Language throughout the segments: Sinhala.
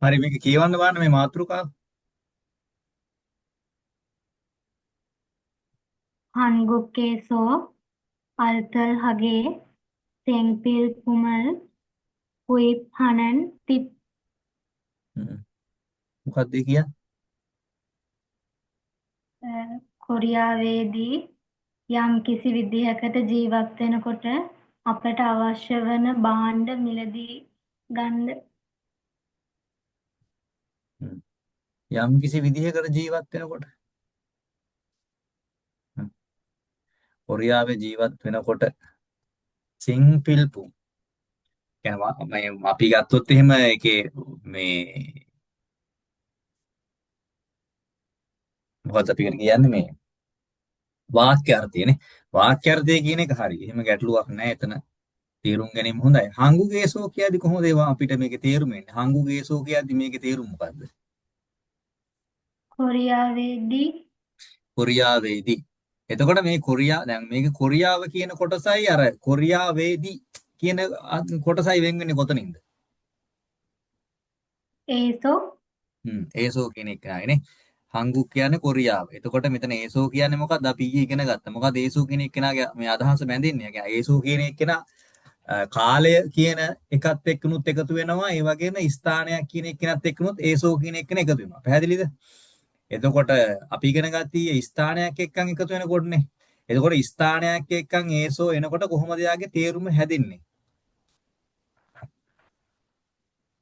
හරි මේක කියවන්න බලන්න මේ මාතෘකාව. 한국에서 알뜰하게 생필품을 구입하는 팁. හ්ම්. මොකක්ද ඒ කියන්නේ? කොරියාවේදී යම්කිසි විදිහකට ජීවත් වෙනකොට අපට අවශ්‍ය වන භාණ්ඩ මිලදී ගන්න. හ්ම්. යම් කිසි විදිහකට ජීවත් වෙනකොට හ්ම්. කොරියාවේ ජීවත් වෙනකොට සිංපිල්පු කියන්නේ අපි ගත්තොත් එහෙම ඒකේ මේ මොකද්ද අපි කියන්නේ මේ වාක්‍යාර්ථයනේ. වාක්‍යාර්ථය කියන එක හරි. එහෙම ගැටලුවක් නැහැ එතන. තේරුම් ගැනීම හොඳයි. හංගුගේසෝ කියද්දි කොහොමද ඒවා අපිට මේකේ තේරුම එන්නේ? හංගුගේසෝ කියද්දි මේකේ තේරුම මොකද්ද? කොරියාවේදී කොරියාවේදී. එතකොට මේ දැන් මේක කොරියාව කියන කොටසයි අර කොරියාවේදී කියන කොටසයි වෙන් වෙන්නේ කොතනින්ද? ඒසෝ ඒසෝ කියන එක නෑනේ. හංගු කියන්නේ කොරියාව. එතකොට මෙතන ඒසෝ කියන්නේ මොකක්ද? අපි ඊයේ ඉගෙන ගත්තා. මොකක්ද ඒසෝ කියන එක්කෙනාගේ මේ අදහස බැඳෙන්නේ? يعني ඒසෝ කියන එක්කෙනා කාලය කියන එකත් එක්කනුත් එකතු වෙනවා. ඒ වගේම ස්ථානයක් කියන එක්කෙනත් එක්කනුත් ඒසෝ කියන එක්කෙන එකතු වෙනවා. පැහැදිලිද? එතකොට අපි ඉගෙන ගත්තී ස්ථානයක් එක්කන් එකතු වෙනකොටනේ. එතකොට ස්ථානයක් එක්කන් ඒසෝ එනකොට කොහොමද යාගේ තේරුම හැදෙන්නේ?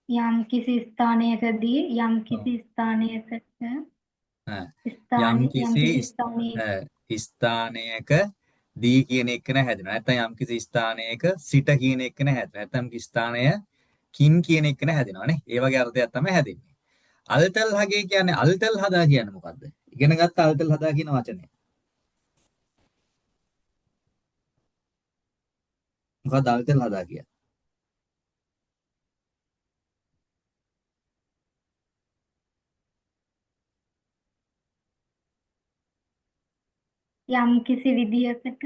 යම්කිසි ස්ථානයකදී ඔව්. යම්කිසි ස්ථානයකට යම් කිසි යම්කිසි ස්ථානයක ස්ථානයක දී කියන එක හැදෙනවා. නැත්නම් යම් කිසි ස්ථානයක සිට කියන එක හැදෙනවා. නැත්නම් ස්ථානය කින් කියන එක හැදෙනවානේ. ඒ වගේ අර්ථයක් තමයි හැදෙන්නේ. අල්තල් හගේ කියන්නේ අල්තල් හදා කියන්නේ මොකද්ද? ඉගෙන ගත්ත අල්තල් හදා කියන වචනේ. මොකක්ද අල්තල් හදා කියන්නේ? යම්කිසි විදිහකට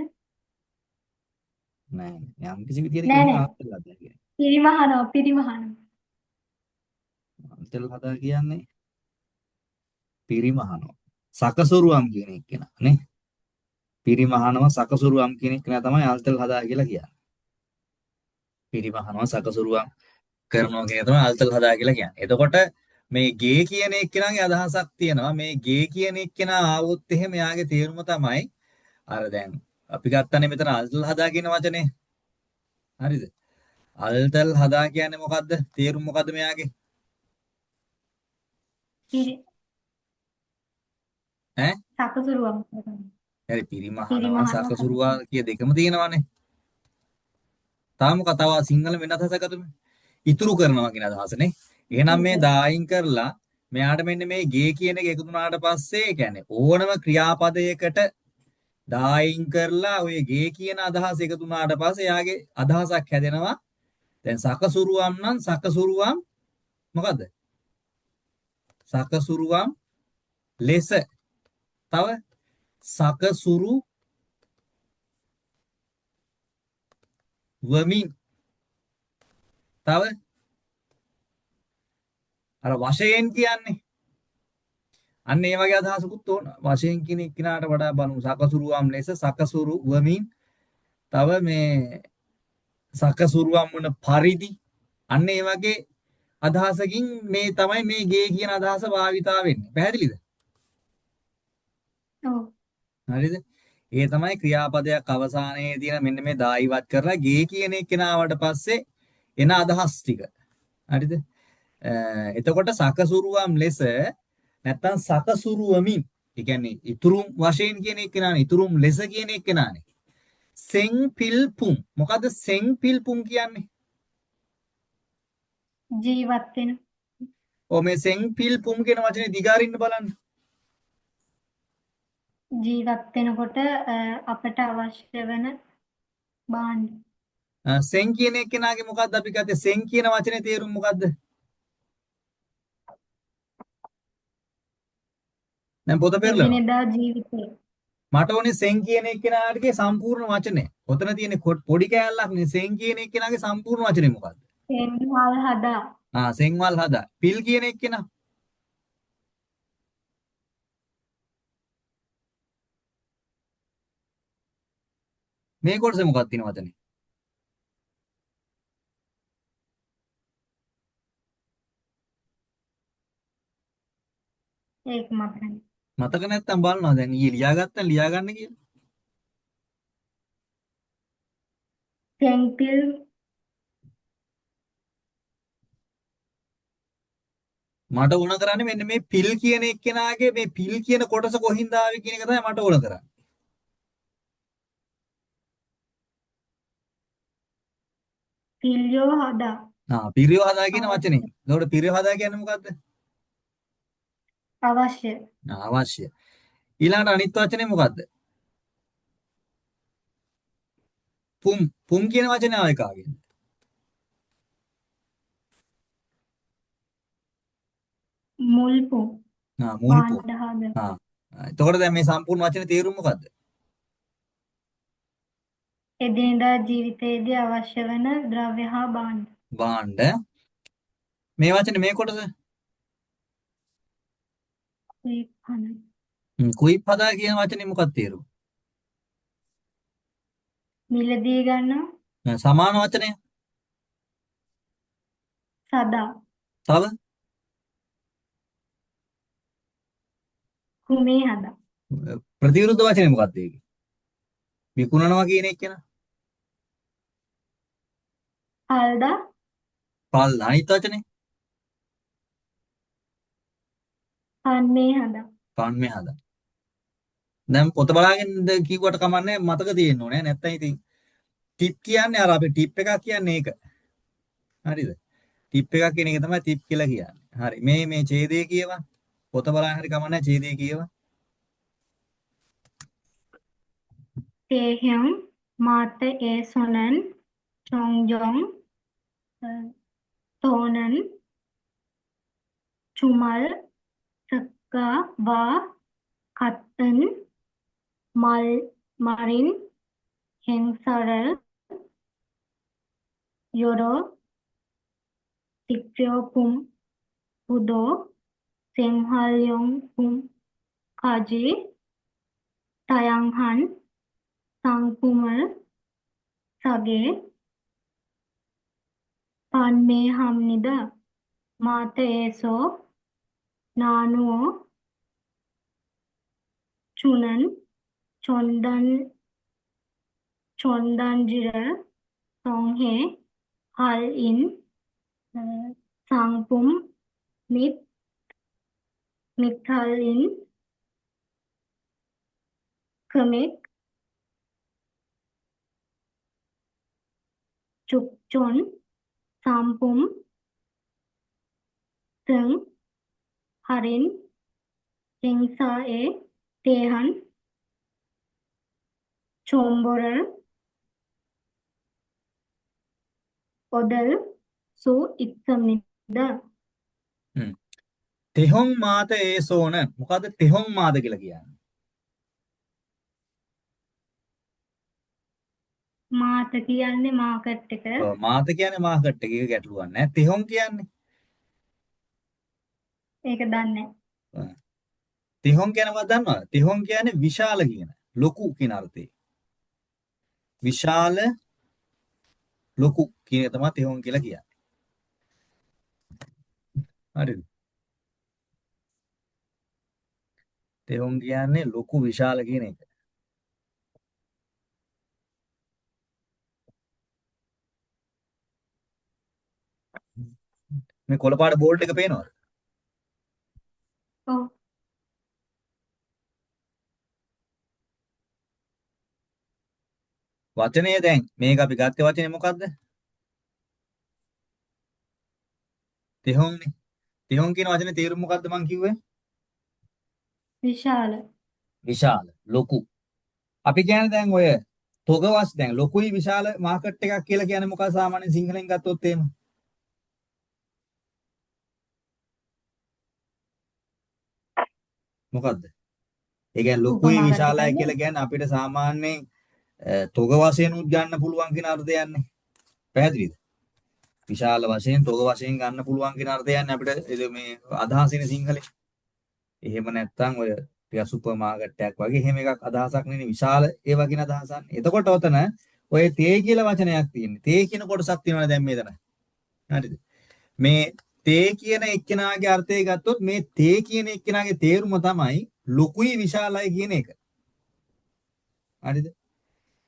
නෑ නෑ. යම් කිසි විදියකට නෑ කියන්නේ නෑ අල්තල් හදා කියන්නේ. පිරිමහනවා. අල්තල් හදා කියන්නේ පිරිමහනවා. සකසුරුවම් කියන එක නේ. පිරිමහනවා සකසුරුවම් කියන එක තමයි අල්තල් හදා කියලා කියන්නේ. පිරිමහනවා සකසුරුවම් කරනවා කියන එක තමයි අල්තල් හදා කියලා කියන්නේ. එතකොට මේ ගේ කියන එක්කෙනාගේ අදහසක් තියෙනවා. මේ ගේ කියන එක්කෙනා ආවොත් එහෙම එයාගේ තේරුම තමයි අර දැන් අපි ගත්තනේ මෙතන අල්තල් හදා කියන වචනේ. හරිද? අල්තල් හදා කියන්නේ මොකද්ද? තේරුම මොකද්ද මෙයාගේ? පිරි ඈ? සකසුරුවම් කරනවා. හරි පිරිමහනවා පිරිමහනවා සකසුරුවා කිය දෙකම තියෙනවානේ. තාම කතාව සිංහල වෙන අදහසක් අතුනේ. ඉතුරු කරනවා කියන අදහසනේ. එහෙනම් මේ දායින් කරලා මෙයාට මෙන්න මේ ගේ කියන එක එකතු වුණාට පස්සේ ඒ කියන්නේ ඕනම ක්‍රියාපදයකට දායින් කරලා ඔය ගේ කියන අදහස එකතු වුණාට පස්සේ එයාගේ අදහසක් හැදෙනවා. දැන් සකසුරුවම් නම් සකසුරුවම් මොකද්ද? සකසුරුවම් ලෙස. තව සකසුරු වමින්. තව අර වශයෙන් කියන්නේ අන්න ඒ වගේ අදහසකුත් ඕන. වශයෙන් කියන එක්කිනාට වඩා බලමු සකසුරුවම් ලෙස සකසුරු වමින්. තව මේ සකසුරුවම් වන පරිදි අන්න ඒ වගේ අදහසකින් මේ තමයි මේ ගේ කියන අදහස භාවිතා වෙන්නේ. පැහැදිලිද? ඔව්. හරිද? ඒ තමයි ක්‍රියාපදයක් අවසානයේ තියෙන මෙන්න මේ දායිවත් කරලා ගේ කියන එක නාවට පස්සේ එන අදහස් ටික. හරිද? එතකොට සකසුරුවම් ලෙස නැත්තම් සකසුරුවමින් ඒ කියන්නේ ඉතුරුම් වශයෙන් කියන එක නානේ ඉතුරුම් ලෙස කියන එක නානේ. සෙන්පිල්පුම් මොකද්ද සෙන්පිල්පුම් කියන්නේ? ජීවත් වෙන ඔව් මේ සෙන්පිල්පුම් කියන වචනේ දිගාරින්න බලන්න. ජීවත් වෙනකොට අපට අවශ්‍ය වෙන භාණ්ඩ. සෙන් කියන එක්කෙනාගේ මොකද්ද අපි ගත්තේ සෙන් කියන වචනේ තේරුම මොකද්ද? දැන් පොත පෙරලනවා. එදිනෙදා ජීවිතේ මට ඕනේ සෙන් කියන එක්කෙනාගේ සම්පූර්ණ වචනේ. ඔතන තියෙන පොඩි කෑල්ලක් නේ සෙන් කියන එක්කෙනාගේ සම්පූර්ණ වචනේ මොකද්ද? සෙන්වල් හදා. සෙන්වල් හදා. පිල් කියන එක්කෙනා. මේ කොටසේ මොකක්ද තියෙන වචනේ? ඒක මතක නැහැ. මතක නැත්තම් බලනවා දැන් ඊයේ ලියාගත්තා ලියාගන්න කියලා. තෙන්පිල් මට ඕන කරන්නේ මෙන්න මේ පිල් කියන එක්කෙනාගේ මේ පිල් කියන කොටස කොහින්ද ආවේ කියන එක තමයි මට ඕන කරන්නේ. පිල්යෝ හදා. පිරියෝ හදා කියන අවශ්‍ය. වචනේ. එතකොට පිරියෝ හදා කියන්නේ මොකද්ද? අවශ්‍ය. අවශ්‍ය. ඊළඟට අනිත් වචනේ මොකද්ද? පුම් කියන වචනේ ආවේ කාගෙන්ද? මුල්පුම්. මුල් පුම්. භාණ්ඩ හදා. එතකොට දැන් මේ සම්පූර්ණ වචනේ තේරුම මොකද්ද? එදිනෙදා ජීවිතයේදී අවශ්‍ය වන ද්‍රව්‍ය හා භාණ්ඩ. භාණ්ඩ. මේ වචනේ මේ කොටස කුයිප්පන. කුයිප් හදා කියන වචනේ මොකක්ද තේරුම? මිලදී ගන්නවා. සමාන වචනය. සදා. තව කුමේ හදා. ප්‍රතිවිරුද්ධ වචනේ මොකක්ද ඒකේ? විකුණනවා කියන එක න ะ. පල්දා. පල් අනිත් වචනේ පන්නේ හදා. පන්මේ හදා. දැන් පොත බලාගෙන කිව්වට කමන්නේ මතක තියෙන්න ඕනේ නැත්නම් ඉතින් ටිප් කියන්නේ අර අපි ටිප් එකක් කියන්නේ ඒක. හරිද? ටිප් එකක් කියන එක තමයි ටිප් කියලා කියන්නේ. හරි. මේ ඡේදයේ කියවා. පොත බලන්න හරි කමන්නේ ඡේදයේ කියවා. තේහ්‍යම් මාත ඒ සොනන් චොංජොං තෝනන් චුමල් සක්කා වා කත්තන් මරින් හෙන්සරල් යොරෝ තික්්‍යෝපුම් පුදෝ සෙන්හල්යොන් පුම් කාජී තයංහන් සංකුමල් සගේ පන්මේ හම්නිද මාත ඒසෝ නානුවෝ චුනන් චොන්දන්ජිර සොංහේ හල් ඉන් සංපුම් මිත්හල් ඉන් කමෙක් චුක්චොන් සම්පුම් තං හරින් හිංසායේ තේහන් චොම්බොරල් ඔදල් සු ඉත්තමිද. තෙහොන් මාත ඒසෝන මොකද්ද තෙහොන් මාද කියලා කියන්නේ? මාත කියන්නේ මාකට් එක. මාත කියන්නේ මාකට් එකේ ගැටලුවක් නැහැ. තෙහොන් කියන්නේ ඒක දන්නේ නැහැ. තෙහොන් කියන මොකක්ද දන්නවද? තෙහොන් කියන්නේ විශාල කියන ලොකු කියන අර්ථේ. විශාල ලොකු කියන එක තමයි තෙහොන් කියලා කියන්නේ. හරිද? තෙහොන් කියන්නේ ලොකු විශාල කියන එක. මේ කොළපාට බෝල්ඩ් එක පේනවද? ඔව්. වචනය දැන් මේක අපි ගත්තේ වචනේ මොකද්ද? තෙහොන්නේ. තෙහොන් කියන වචනේ තේරුම මොකද්ද මං කිව්වේ? විශාල. විශාල ලොකු. අපි කියන්නේ දැන් ඔය තොගවස් දැන් ලොකුයි විශාල මාකට් එකක් කියලා කියන්නේ මොකක්ද සාමාන්‍යයෙන් සිංහලෙන් ගත්තොත් එහෙම? මොකද්ද? ඒ කියන්නේ ලොකුයි උපමාවක් විශාලයි දෙන්න. කියලා කියන්නේ අපිට සාමාන්‍යයෙන් තොග වශයෙන් උත් ගන්න පුළුවන් කියන අර්ථයන්නේ. පැහැදිලිද? විශාල වශයෙන් තොග වශයෙන් ගන්න පුළුවන් කියන අර්ථයන්නේ අපිට මේ අදහසිනේ සිංහලේ. එහෙම නැත්නම් ඔය ටික සුපර් මාකට් එකක් වගේ එහෙම එකක් අදහසක් නෙවෙයි විශාල ඒ වගේ අදහසක්. එතකොට ඔතන ඔය තේ කියලා වචනයක් තියෙන්නේ. තේ කියන කොටසක් තියෙනවනේ දැන් මෙතන. හරිද? මේ තේ කියන එක්කෙනාගේ අර්ථය ගත්තොත් මේ තේ කියන එක්කෙනාගේ තේරුම තමයි ලොකුයි විශාලයි කියන එක. හරිද?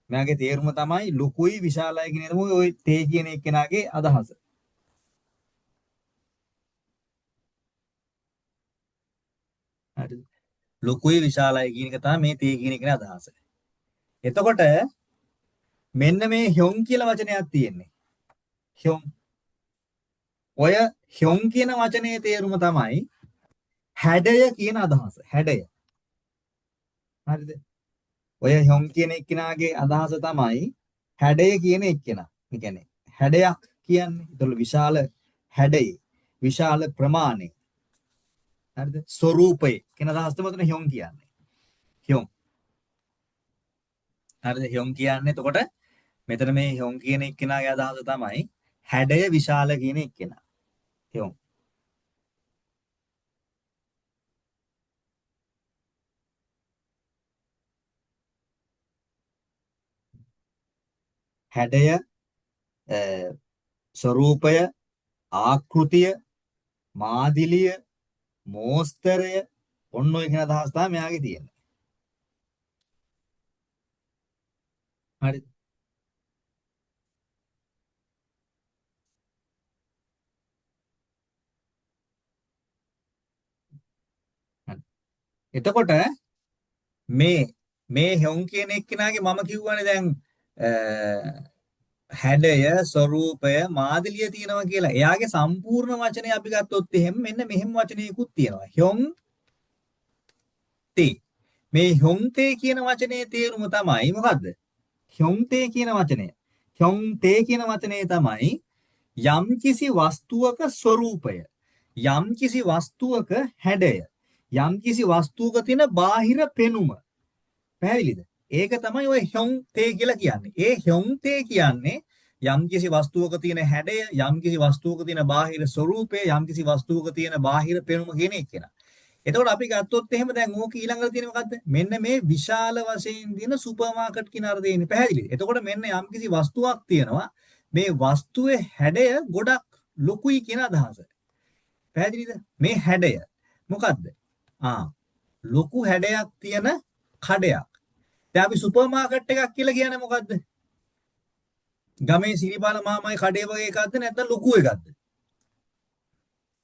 මෙයාගේ තේරුම තමයි ලොකුයි විශාලයි කියන එක ඔය තේ කියන එක්කෙනාගේ අදහස. හරිද? ලොකුයි විශාලයි කියන එක තමයි මේ තේ කියන එකේ අදහස. එතකොට මෙන්න මේ හ්යොන් කියලා වචනයක් තියෙන්නේ. හ්යොන්. ඔය හ්යොන් කියන වචනේ තේරුම තමයි හැඩය කියන අදහස. හැඩය. හරිද? ඔය හ්යොන් කියන එක්කෙනාගේ අදහස තමයි හැඩය කියන එක්කෙනා. ඒ කියන්නේ හැඩයක් කියන්නේ. ඒතකොට විශාල හැඩය, විශාල ප්‍රමාණය. හරිද? ස්වરૂපය කියන අදහස තමයි හ්යොන් කියන්නේ. හ්යොන්. හරිද? හ්යොන් කියන්නේ එතකොට මෙතන මේ හ්යොන් කියන එක්කෙනාගේ අදහස තමයි හැඩය විශාල කියන එක්කෙනා. හ්යොන්. හැඩය, ස්වરૂපය, ආකෘතිය, මාදිලිය, මෝස්තරය ඔන්න ඔය කියන අදහස් තමයි මෙයාගේ තියෙන්නේ. හරිද? හරි. එතකොට මේ හොන් කියන එක්කෙනාගේ මම කිව්වනේ දැන් හැඩය, ස්වરૂපය, මාදිලිය තියෙනවා කියලා. එයාගේ සම්පූර්ණ වචනේ අපි ගත්තොත් එහෙම මෙන්න මෙහෙම වචනයකුත් තියෙනවා. හොන් තේ. මේ හොන් තේ කියන වචනේ තේරුම තමයි මොකද්ද? හොන් තේ කියන වචනය. හොන් තේ කියන වචනේ තමයි යම්කිසි වස්තුවක ස්වરૂපය, යම්කිසි වස්තුවක හැඩය, යම්කිසි වස්තුවක තියෙන බාහිර පෙනුම. පැහැදිලිද? ඒක තමයි ඔය හ්යොන් තේ කියලා කියන්නේ. ඒ හ්යොන් තේ කියන්නේ යම්කිසි වස්තුවක තියෙන හැඩය, යම්කිසි වස්තුවක තියෙන බාහිර ස්වરૂපය, යම්කිසි වස්තුවක තියෙන බාහිර පෙනුම කියන එක කෙනා. එතකොට අපි ගත්තොත් එහෙම දැන් ඕක ඊළඟට තියෙන මොකද්ද? මෙන්න මේ විශාල වශයෙන් තියෙන සුපර් මාකට් කියන අර්ථයෙන් පැහැදිලිද? එතකොට මෙන්න යම්කිසි වස්තුවක් තියෙනවා. මේ වස්තුවේ හැඩය ගොඩක් ලොකුයි කියන අදහස. පැහැදිලිද? මේ හැඩය මොකද්ද? ලොකු හැඩයක් තියෙන කඩයක්. දැන් අපි සුපර් මාකට් එකක් කියලා කියන්නේ මොකද්ද? ගමේ සිරිපාල මාමයි කඩේ වගේ එකක්ද නැත්නම් ලොකු එකක්ද?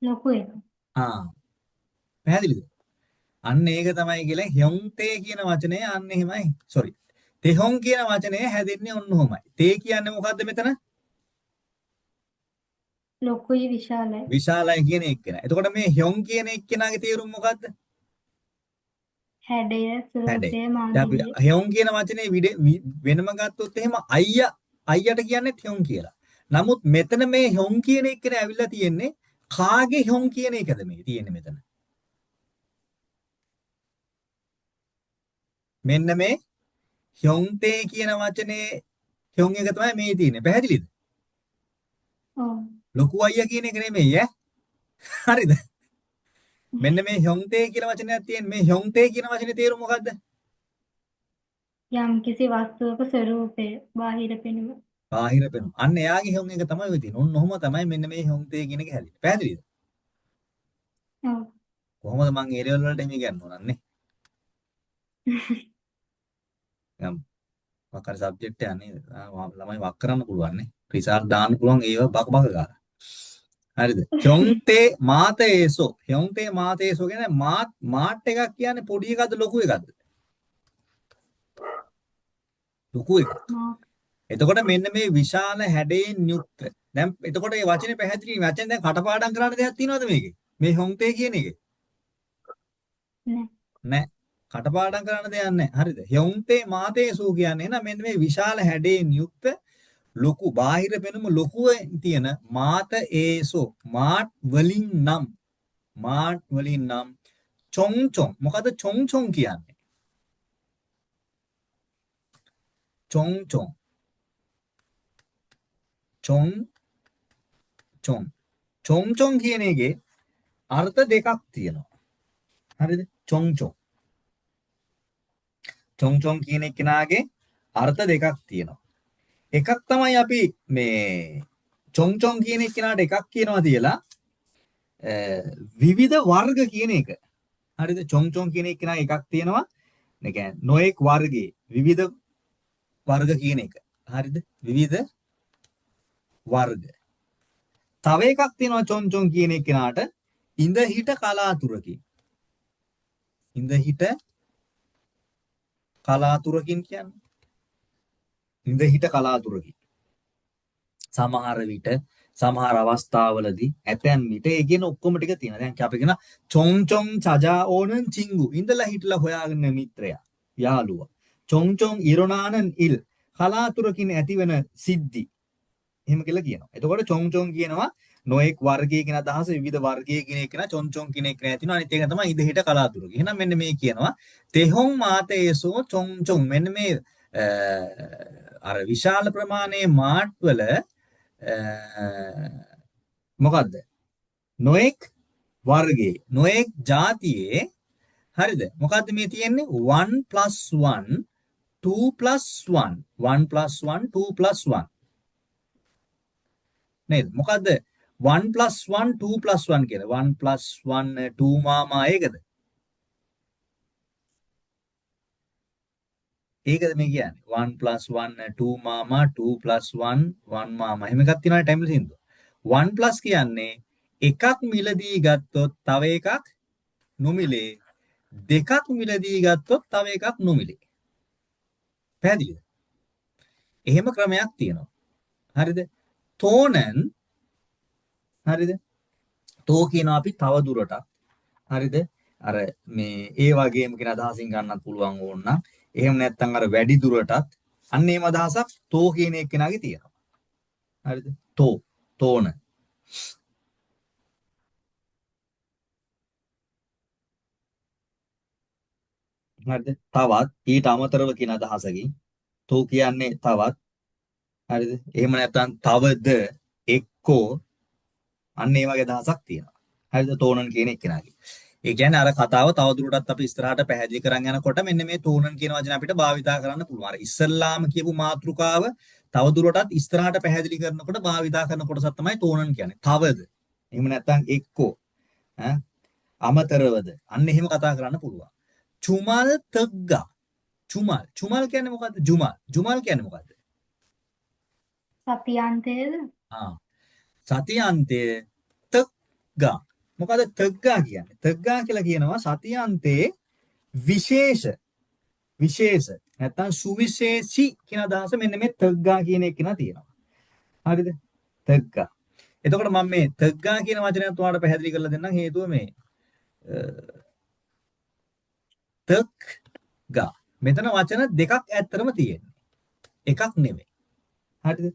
ලොකු එක. පැහැදිලිද? අන්න ඒක තමයි කියලා හ්යොන්තේ කියන වචනේ අන්න එහෙමයි. සෝරි. තෙහොන් කියන වචනේ හැදෙන්නේ ඔන්න ඔහොමයි. තේ කියන්නේ මොකද්ද මෙතන? ලොකුයි විශාලයි. විශාලයි කියන එක්කෙනා. එතකොට මේ හ්යොන් කියන එක්කෙනාගේ තේරුම මොකද්ද? හැඩය, හැඩය. ස්වરૂපය, දැන් අපි මාදිලිය. හ්යොන් කියන වචනේ වෙනම ගත්තොත් එහෙම අයියට කියන්නේ හ්යොන් කියලා. නමුත් මෙතන මේ හ්යොන් කියන එක්කෙනා ඇවිල්ලා තියෙන්නේ කාගේ හ්යොන් කියන එකද මේ තියෙන්නේ මෙතන? මෙන්න මේ හ්යොන්තේ කියන වචනේ හ්යොන් එක තමයි මේ තියෙන්නේ. පැහැදිලිද? ඔව්. ලොකු අයියා කියන එක නෙමෙයි ඈ. හරිද? මෙන්න මේ හ්යොන්තේ කියලා වචනයක් තියෙන්නේ. මේ හ්යොන්තේ කියන වචනේ තේරුම මොකද්ද? යම්කිසි වස්තුවක ස්වરૂපය, බාහිර පෙනුම. බාහිර පෙනුම. අන්න එයාගේ හ්යොන් එක තමයි ඔය තියෙන්නේ. ඔන්න ඔහොම තමයි මෙන්න මේ හ්යොන්තේ කියන එක හැදෙන්නේ. පැහැදිලිද? ඔව්. කොහොමද මං ඒ ලෙවල් වලට එමි ගන්න ඕනන්නේ? යම් වක්කර සබ්ජෙක්ට් එක නේද? ළමයි වක් කරන්න පුළුවන් නේ. රිසල්ට් දාන්න පුළුවන් ඒව බක ගාලා. හරිද? හ්යොන්තේ මාතේසෝ. හ්යොන්තේ මාතේසෝ කියන්නේ මාට් එකක් කියන්නේ පොඩි එකක්ද ලොකු එකක්ද? ලොකු එකක්. එතකොට මෙන්න මේ විශාල හැඩයෙන් යුක්ත. දැන් එතකොට මේ වචනේ පැහැදිලි වචෙන් දැන් කටපාඩම් කරන්න දෙයක් තියෙනවද මේකේ? මේ හ්යොන්තේ කියන එකේ? නෑ. කටපාඩම් කරන්න දෙයක් නෑ. හරිද? හ්යොන්තේ මාතේසෝ කියන්නේ එහෙනම් මෙන්න මේ විශාල හැඩයෙන් යුක්ත ලොකු බාහිර පෙනුම ලොකුව තියෙන මාත ඒසෝ මාට් වලින් නම් චොං චොං මොකද චොං චොං කියන්නේ චොං චොං චොං. චොං චොං කියන එකේ අර්ථ දෙකක් තියෙනවා. හරිද? චොං චොං. චොං චොං කියන එකනාගේ අර්ථ දෙකක් තියෙනවා. එකක් තමයි අපි මේ චොං චොං කියන එකනට එකක් කියනවා තියලා විවිධ වර්ග කියන එක. හරිද? චොං චොං කියන එකනා එකක් තියෙනවා. ඒ කියන්නේ නොඑක් වර්ගයේ විවිධ වර්ග කියන එක. හරිද? විවිධ වර්ග. තව එකක් තියෙනවා චොං චොං කියන එකනට ඉඳ හිට කලාතුරකින්. ඉඳ හිට කලාතුරකින් කියන්නේ. ඉඳ හිට කලාතුරකින්. සමහර විට සමහර අවස්ථාවලදී ඇතැම් විට ඒ කියන ඔක්කොම ටික තියෙනවා. දැන් අපි කියන චොං චොං චජා ඕනන් චිංගු ඉඳලා හිටලා හොයාගෙන මිත්‍රයා යාළුවා. චොං චොං ඉරොනානන් ඉල් කලාතුරකින් ඇතිවෙන සිද්ධි. එහෙම කියලා කියනවා. එතකොට චොං චොං කියනවා නොඑක් වර්ගයේ කියන අදහස විවිධ වර්ගයේ කියන එක නා චොං චොං කියන එක නෑ තියෙනවා. අනිත් එක තමයි ඉඳ හිට කලාතුරකින්. එහෙනම් මෙන්න මේ කියනවා තෙහොන් මාතේසෝ චොං චොං මෙන්න මේ අර විශාල ප්‍රමාණයේ මාට් වල මොකද්ද නොඑක් වර්ගයේ නොඑක් ಜಾතියේ හරිද මොකද්ද මේ තියෙන්නේ 1 + 1 2 + 1 1 + 1 2 + 1 නේද මොකද්ද 1 + 1 2 + 1 කියලා 1 + 1 2 මාමා ඒකද ඒකද මේ කියන්නේ 1 + 1 2 මාමා 2 + 1 1 මාමා එහෙම එකක් තියෙනවා ටයිම් සින්දුව 1+ කියන්නේ එකක් මිලදී ගත්තොත් තව එකක් නොමිලේ දෙකක් මිලදී ගත්තොත් තව එකක් නොමිලේ පැහැදිලිද එහෙම ක්‍රමයක් තියෙනවා හරිද තෝනන් හරිද තෝ කියනවා අපි තව දුරටත් හරිද අර මේ ඒ වගේම කියන අදහසින් ගන්නත් පුළුවන් ඕන නම් එහෙම නැත්නම් අර වැඩි දුරටත් අන්න එහෙම අදහසක් තෝ කියන එක්කෙනාගේ තියෙනවා හරිද තෝ තෝන හරිද තවත් ඊට අමතරව කියන අදහසකින් තෝ කියන්නේ තවත් හරිද එහෙම නැත්නම් තවද එක්කෝ අන්න ඒ වගේ අදහසක් තියෙනවා හරිද තෝනන් කියන එක්කෙනාගේ ඒ කියන්නේ අර කතාව තවදුරටත් අපි ඉස්සරහට පැහැදිලි කරන් යනකොට මෙන්න මේ තෝනන් කියන වචන අපිට භාවිතා කරන්න පුළුවන්. අර ඉස්සල්ලාම කියපු මාතෘකාව තවදුරටත් ඉස්සරහට පැහැදිලි කරනකොට භාවිතා කරන කොටසක් තමයි තෝනන් කියන්නේ. තවද. එහෙම නැත්නම් එක්කෝ. ඈ අමතරවද. අන්න එහෙම කතා කරන්න පුළුවන්. චුමල් තග්ගා. චුමල්. චුමල් කියන්නේ මොකද්ද? ජුමල්. ජුමල් කියන්නේ මොකද්ද? සතියන්තයේද? සතියන්තයේ තග්ගා. මොකද තග්ගා කියන්නේ? තග්ගා කියලා කියනවා සතියන්තයේ විශේෂ නැත්නම් සුවිශේෂී කියන අදහස මෙන්න මේ තග්ගා කියන එක නා තියෙනවා. හරිද? තග්ගා. එතකොට මම මේ තග්ගා කියන වචනයත් ඔයාලට පැහැදිලි කරලා දෙන්නම් හේතුව මේ තග්ගා. මෙතන වචන දෙකක් ඇත්තරම තියෙන්නේ. එකක් නෙමෙයි. හරිද?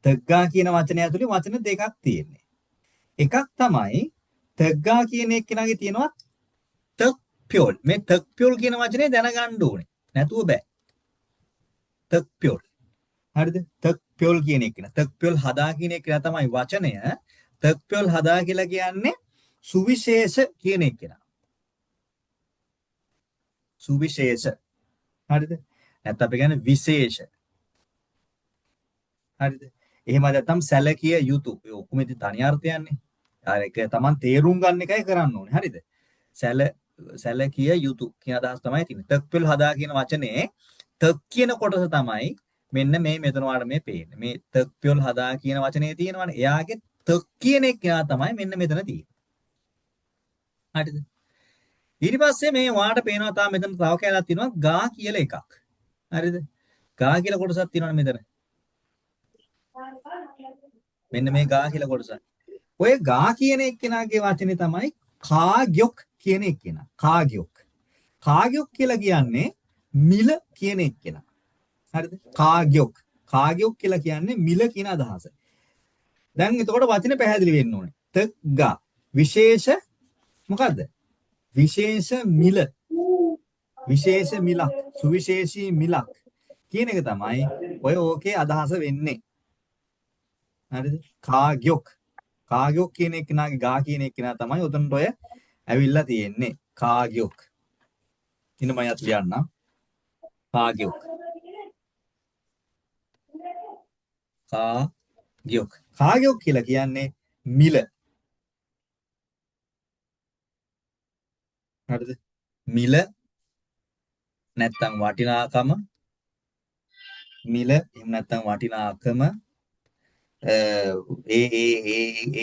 තග්ගා කියන වචනය ඇතුලේ වචන දෙකක් තියෙන්නේ. එකක් තමයි තග්ගා කියන එක්කෙනාගේ තියෙනවා තක්ප්‍යොල්. මේ තක්ප්‍යොල් කියන වචනේ දැනගන්න ඕනේ. නැතුව බෑ. තක්ප්‍යොල්. හරිද? තක්ප්‍යොල් කියන එක්කෙනා. තක්ප්‍යොල් හදා කියන එක්කෙනා තමයි වචනය. තක්ප්‍යොල් හදා කියලා කියන්නේ සුවිශේෂ කියන එක්කෙනා. සුවිශේෂ. හරිද? නැත්නම් අපි කියන්නේ විශේෂ. හරිද? එහෙම නැත්නම් සැලකිය යුතු. ඒ ඔක්කොම ඉතින් තනි අර්ථයන්නේ. අර ඒක තමන් තේරුම් ගන්න එකයි කරන්න ඕනේ. හරිද? සැලකිය යුතු කියන අදහස් තමයි තියෙන්නේ. තක්ප්‍යොල් හදා කියන වචනේ තක් කියන කොටස තමයි මෙන්න මේ මෙතන වල මේ පේන්නේ. මේ තක්ප්‍යොල් හදා කියන වචනේ තියෙනවනේ. එයාගේ තක් කියන එක තමයි මෙන්න මෙතන තියෙන්නේ. හරිද? ඊට පස්සේ මේ වාට පේනවා තා මෙතන තව කැලක් තියෙනවා ගා කියලා එකක්. හරිද? ගා කියලා කොටසක් තියෙනවනේ මෙතන. මෙන්න මේ ගා කියලා කොටස. ඔය ගා කියන එක්කෙනාගේ වචනේ තමයි කාග්යොක් කියන එක්කෙනා. කාග්යොක්. කාග්යොක් කියලා කියන්නේ මිල කියන එක්කෙනා. හරිද? කාග්යොක්. කාග්යොක් කියලා කියන්නේ මිල කියන අදහස. දැන් එතකොට වචනේ පැහැදිලි වෙන්න ඕනේ. තග්ගා විශේෂ මොකද්ද? විශේෂ මිල. විශේෂ මිලක්. සුවිශේෂී මිලක් කියන එක තමයි ඔය ඕකේ අදහස වෙන්නේ. හරිද? කාග්යොක් කාග්‍යොක් කියන එක්කෙනාගේ ගා කියන එක්කෙනා තමයි උතනට ඔය ඇවිල්ලා තියෙන්නේ. කාග්‍යොක්. ඉන්න මම යත් ලියන්නම්. කාග්‍යොක්. කාග්‍යොක්. කාග්‍යොක් කියලා කියන්නේ මිල. හරිද? මිල නැත්තම් වටිනාකම, මිල එහෙම නැත්තම් වටිනාකම ඒ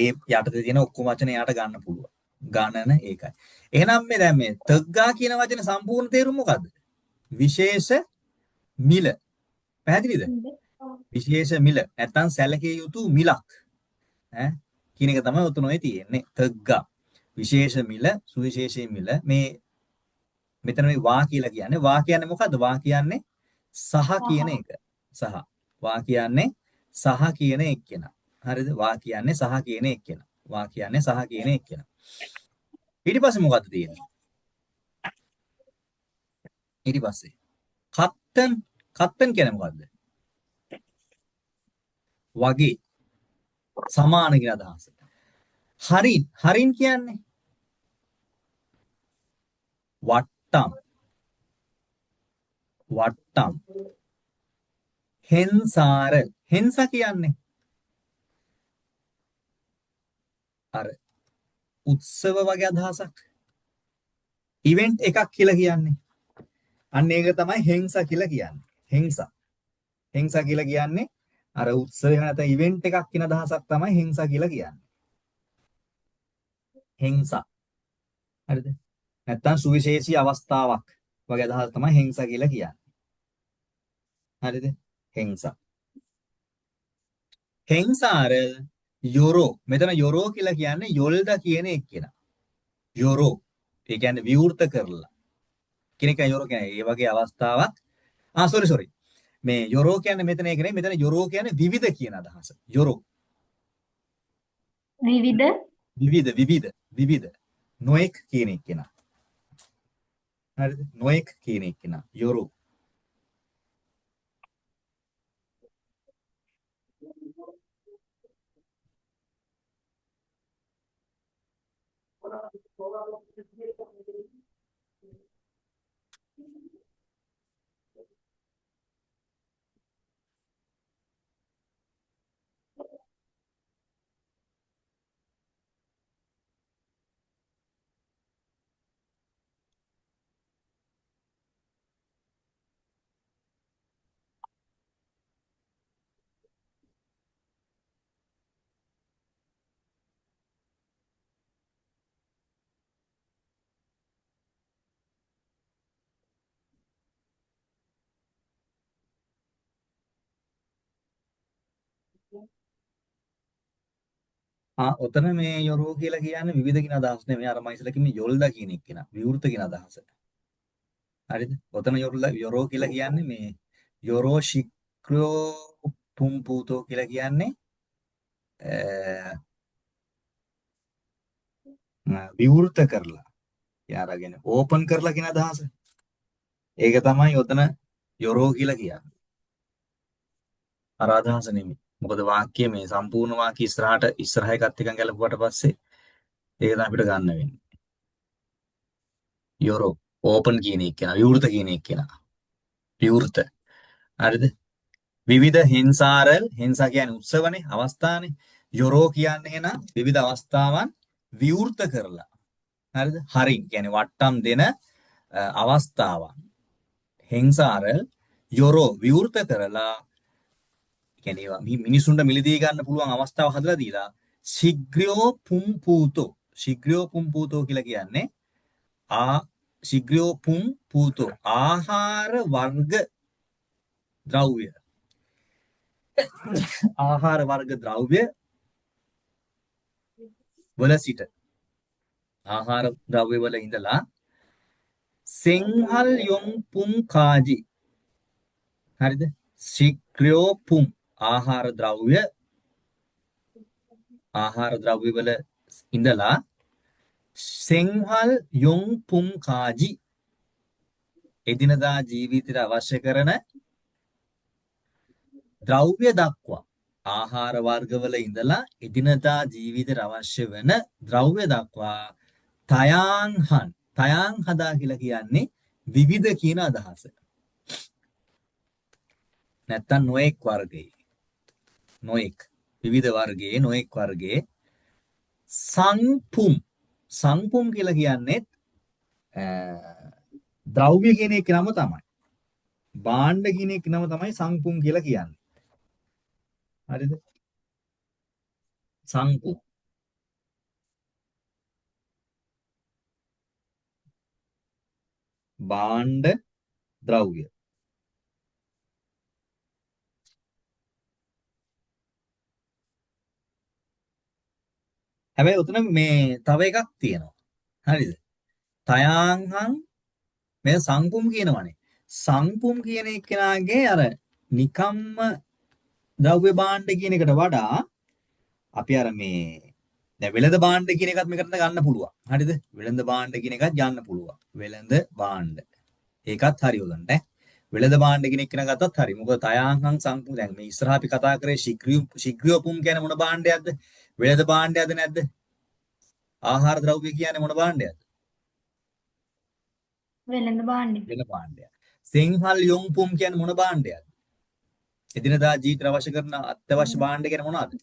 යටතේ තියෙන ඔක්කොම වචන යාට ගන්න පුළුවන්. ගණන ඒකයි. එහෙනම් මේ දැන් මේ තග්ගා කියන වචනේ සම්පූර්ණ තේරුම මොකද්ද? විශේෂ මිල. පැහැදිලිද? විශේෂ මිල නැත්තම් සැලකිය යුතු මිලක්. ඈ කියන එක තමයි උතන ඔය තියෙන්නේ. තග්ගා. විශේෂ මිල, සුවිශේෂී මිල. මේ මෙතන මේ වා කියලා කියන්නේ. වා කියන්නේ මොකද්ද? වා කියන්නේ සහ කියන එක. සහ. වා කියන්නේ සහ කියන එක්කෙනා. හරිද? වා කියන්නේ සහ කියන එක්කෙනා. වා කියන්නේ සහ කියන එක්කෙනා. ඊට පස්සේ මොකද්ද තියෙන්නේ? ඊට පස්සේ කත්තන්. කත්තන් කියන්නේ මොකද්ද? වගේ සමාන කියන අදහස. හරින්. හරින් කියන්නේ වට්ටම්. වට්ටම්. හෙන්සාර. හෙන්සා කියන්නේ අර උත්සව වගේ අදහසක්. ඉවෙන්ට් එකක් කියලා කියන්නේ. අන්න ඒක තමයි හෙන්සා කියලා කියන්නේ. හෙන්සා. හෙන්සා කියලා කියන්නේ අර උත්සවය නැත්නම් ඉවෙන්ට් එකක් කියන අදහසක් තමයි හෙන්සා කියලා කියන්නේ. හෙන්සා. හරිද? නැත්නම් සුවිශේෂී අවස්ථාවක් වගේ අදහස තමයි හෙන්සා කියලා කියන්නේ. හරිද? හෙන්සා. හෙන්සාර යොරෝ. මෙතන යොරෝ කියලා කියන්නේ යොල්ද කියන එක්කෙනා. යොරෝ. ඒ කියන්නේ විවෘත කරලා. කෙනෙක් යොරෝ කියන්නේ ඒ වගේ අවස්ථාවක්. සෝරි. මේ යොරෝ කියන්නේ මෙතන ඒක නෙමෙයි. මෙතන යොරෝ කියන්නේ විවිධ කියන අදහස. යොරෝ. විවිධ. නොඑක් කියන එක්කෙනා. හරිද? නොඑක් කියන එක්කෙනා. යොරෝ. ඔතන මේ යොරෝ කියලා කියන්නේ විවිධ කියන අදහස් නෙමෙයි. අර මම ඉස්සෙල්ලා කිව්වේ යොල්දා කියන එක්කෙනා. විවෘත කියන අදහස. හරිද? ඔතන යොරෝ කියලා කියන්නේ මේ යොරෝ ශික්‍රෝ පුම්පූතෝ කියලා කියන්නේ විවෘත කරලා. යාරගෙන ඕපන් කරලා කියන අදහස. ඒක තමයි ඔතන යොරෝ කියලා කියන්නේ. අර අදහස නෙමෙයි. මොකද වාක්‍ය මේ සම්පූර්ණ වාක්‍ය ඉස්සරහ එකත් එක්ක ගැලපුවට පස්සේ ඒක තමයි අපිට ගන්න වෙන්නේ. යොරෝ ඕපන් කියන එක කියනවා. විවෘත කියන එක කියනවා. විවෘත. හරිද? විවිධ හිංසාරල්. හිංසා කියන්නේ උත්සවනේ, අවස්ථානේ. යොරෝ කියන්නේ එහෙනම් විවිධ අවස්ථාවන් විවෘත කරලා. හරිද? හරින් කියන්නේ වට්ටම් දෙන අවස්ථාවන්. හිංසාරල් යොරෝ විවෘත කරලා කියන්නේ මිනිසුන්ට මිලදී ගන්න පුළුවන් අවස්ථාව හදලා දීලා ශිග්‍රයෝ පුම්පූතෝ. ශිග්‍රයෝ පුම්පූතෝ කියලා කියන්නේ ශිග්‍රයෝ පුම්පූතෝ ආහාර වර්ග ද්‍රව්‍ය. ආහාර වර්ග ද්‍රව්‍ය වල සිට ආහාර ද්‍රව්‍ය වල ඉඳලා සෙන්හල් යොම් පුම් කාජි. හරිද? ශිග්‍රයෝ පුම් ආහාර ද්‍රව්‍ය වල ඉඳලා සෙන්හල් යොම් පුම් කාජි එදිනදා ජීවිතයට අවශ්‍ය කරන ද්‍රව්‍ය දක්වා ආහාර වර්ගවල ඉඳලා එදිනදා ජීවිතයට අවශ්‍ය වෙන ද්‍රව්‍ය දක්වා තයාංහන් තයාං හදා කියලා කියන්නේ විවිධ කියන අදහස. නැත්තම් නොඑක් වර්ගයේ නොඑක් විවිධ වර්ගයේ නොඑක් වර්ගයේ සංපුම් සංපුම් කියලා කියන්නේ ද්‍රව්‍ය කියන එක නම තමයි. භාණ්ඩ කියන එක නම තමයි සංපුම් කියලා කියන්නේ. හරිද? සංපුම් භාණ්ඩ ද්‍රව්‍ය. හැබැයි උතන මේ තව එකක් තියෙනවා. හරිද? තයාංහං මේ සංපුම් කියනවනේ. සංපුම් කියන එක්කෙනාගේ අර නිකම්ම ද්‍රව්‍ය භාණ්ඩ කියන එකට වඩා අපි අර මේ දැන් වෙළඳ භාණ්ඩ කියන එකත් මේකට ගන්න පුළුවන්. හරිද? වෙළඳ භාණ්ඩ කියන එකත් ගන්න පුළුවන්. වෙළඳ භාණ්ඩ. ඒකත් හරි උදන්ට. වෙළඳ භාණ්ඩ කියන එක ගත්තත් හරි. මොකද තයාංහං සංපුම් දැන් මේ ඉස්සරහා අපි කතා කරේ ශීඝ්‍රයෝපුම් කියන්නේ මොන භාණ්ඩයක්ද? වෙළඳ භාණ්ඩයක්ද නැද්ද? ආහාර ද්‍රව්‍ය කියන්නේ මොන භාණ්ඩයක්ද? වෙළඳ භාණ්ඩය. වෙළඳ භාණ්ඩයක්. සිංහල් යොංපුම් කියන්නේ මොන භාණ්ඩයක්ද? එදිනදා ජීවිතය අවශ්‍ය කරන අත්‍යවශ්‍ය භාණ්ඩ කියන්නේ මොනවද?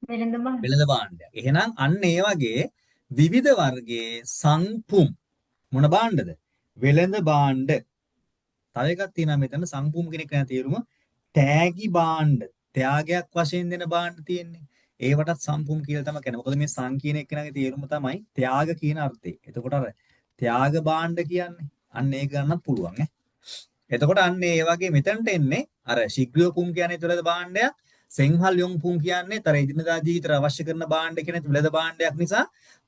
වෙළඳ භාණ්ඩ. වෙළඳ භාණ්ඩයක්. එහෙනම් අන්න ඒ වගේ විවිධ වර්ගයේ සංපුම් මොන භාණ්ඩද? වෙළඳ භාණ්ඩ. තව එකක් තියෙනවා මෙතන සංපුම් කෙනෙක් ගැන තේරුම තෑගි භාණ්ඩ. ත්‍යාගයක් වශයෙන් දෙන භාණ්ඩ තියෙන්නේ. ඒවටත් සංපුම් කියලා තමයි කියන්නේ. මොකද මේ සං කියන එකේ තේරුම තමයි ත්‍යාග කියන අර්ථය. එතකොට අර ත්‍යාග භාණ්ඩ කියන්නේ අන්න ඒක ගන්නත් පුළුවන් ඈ. එතකොට අන්න ඒ වගේ මෙතනට එන්නේ අර ශීඝ්‍රයෝපුම් කියන්නේ තුලද භාණ්ඩයක්. සිංහල් යොංපුම් කියන්නේ තර එදිනදා ජීවිතයට අවශ්‍ය කරන භාණ්ඩ කියන තුලද භාණ්ඩයක් නිසා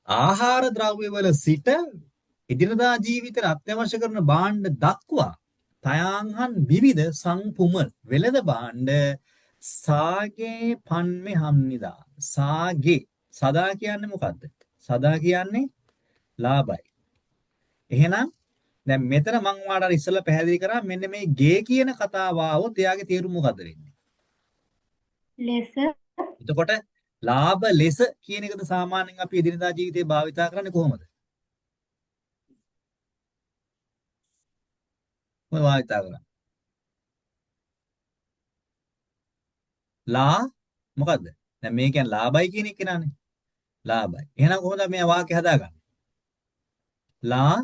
ආහාර ද්‍රව්‍ය වල සිට එදිනදා ජීවිතයට අත්‍යවශ්‍ය කරන භාණ්ඩ දක්වා තයාංහන් විවිධ සංපුම වෙළඳ භාණ්ඩ සාගේ පන්මේ හම්නිදා සාගේ සදා කියන්නේ මොකද්ද? සදා කියන්නේ ලාභයි. එහෙනම් දැන් මෙතන මම ඔයාලට ඉස්සෙල්ලා පැහැදිලි කරා මෙන්න මේ ගේ කියන කතාව ආවොත් එයාගේ තේරුම මොකද්ද වෙන්නේ? ලෙස. එතකොට ලාභ ලෙස කියන එකද සාමාන්‍යයෙන් අපි එදිනදා ජීවිතේ භාවිතා කරන්නේ කොහොමද? මොකද භාවිතා කරන්නේ? ලා මොකද්ද? දැන් මේ කියන්නේ ලාභයි කියන එක නනේ. ලාභයි. එහෙනම් කොහොමද මේ වාක්‍ය හදාගන්නේ? ලා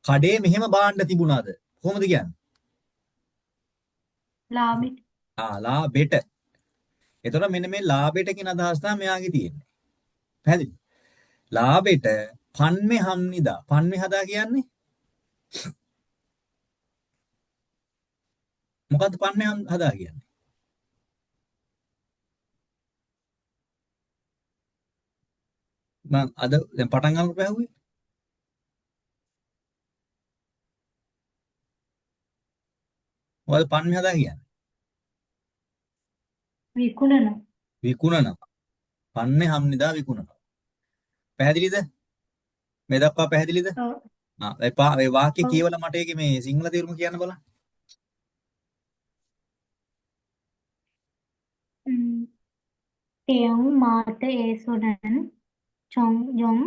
කඩේ මෙහෙම භාණ්ඩ තිබුණාද? කොහොමද කියන්නේ? ලාභෙට. ලාභෙට. එතකොට මෙන්න මේ ලාභෙට කියන අදහස තමයි මෙයාගේ තියෙන්නේ. පැහැදිලි? ලාභෙට පන්මේ හම්නිදා. පන්මේ හදා කියන්නේ මොකද්ද පන්මේ හදා කියන්නේ? මම අද දැන් පටන් ගන්නකොට පැහුවේ. මොකද්ද පන්මේ හදා කියන්නේ? විකුණන. විකුණනවා. පන්නේ හම්නිදා විකුණනවා. පැහැදිලිද? මේ දක්වා පැහැදිලිද? ඔව්. ඒ වාක්‍ය ඔව්. කියවලා මට ඒකේ මේ සිංහල තේරුම කියන්න බලන්න. 嗯，தேங் மாட்டு ஏசுடன் சொங்யும்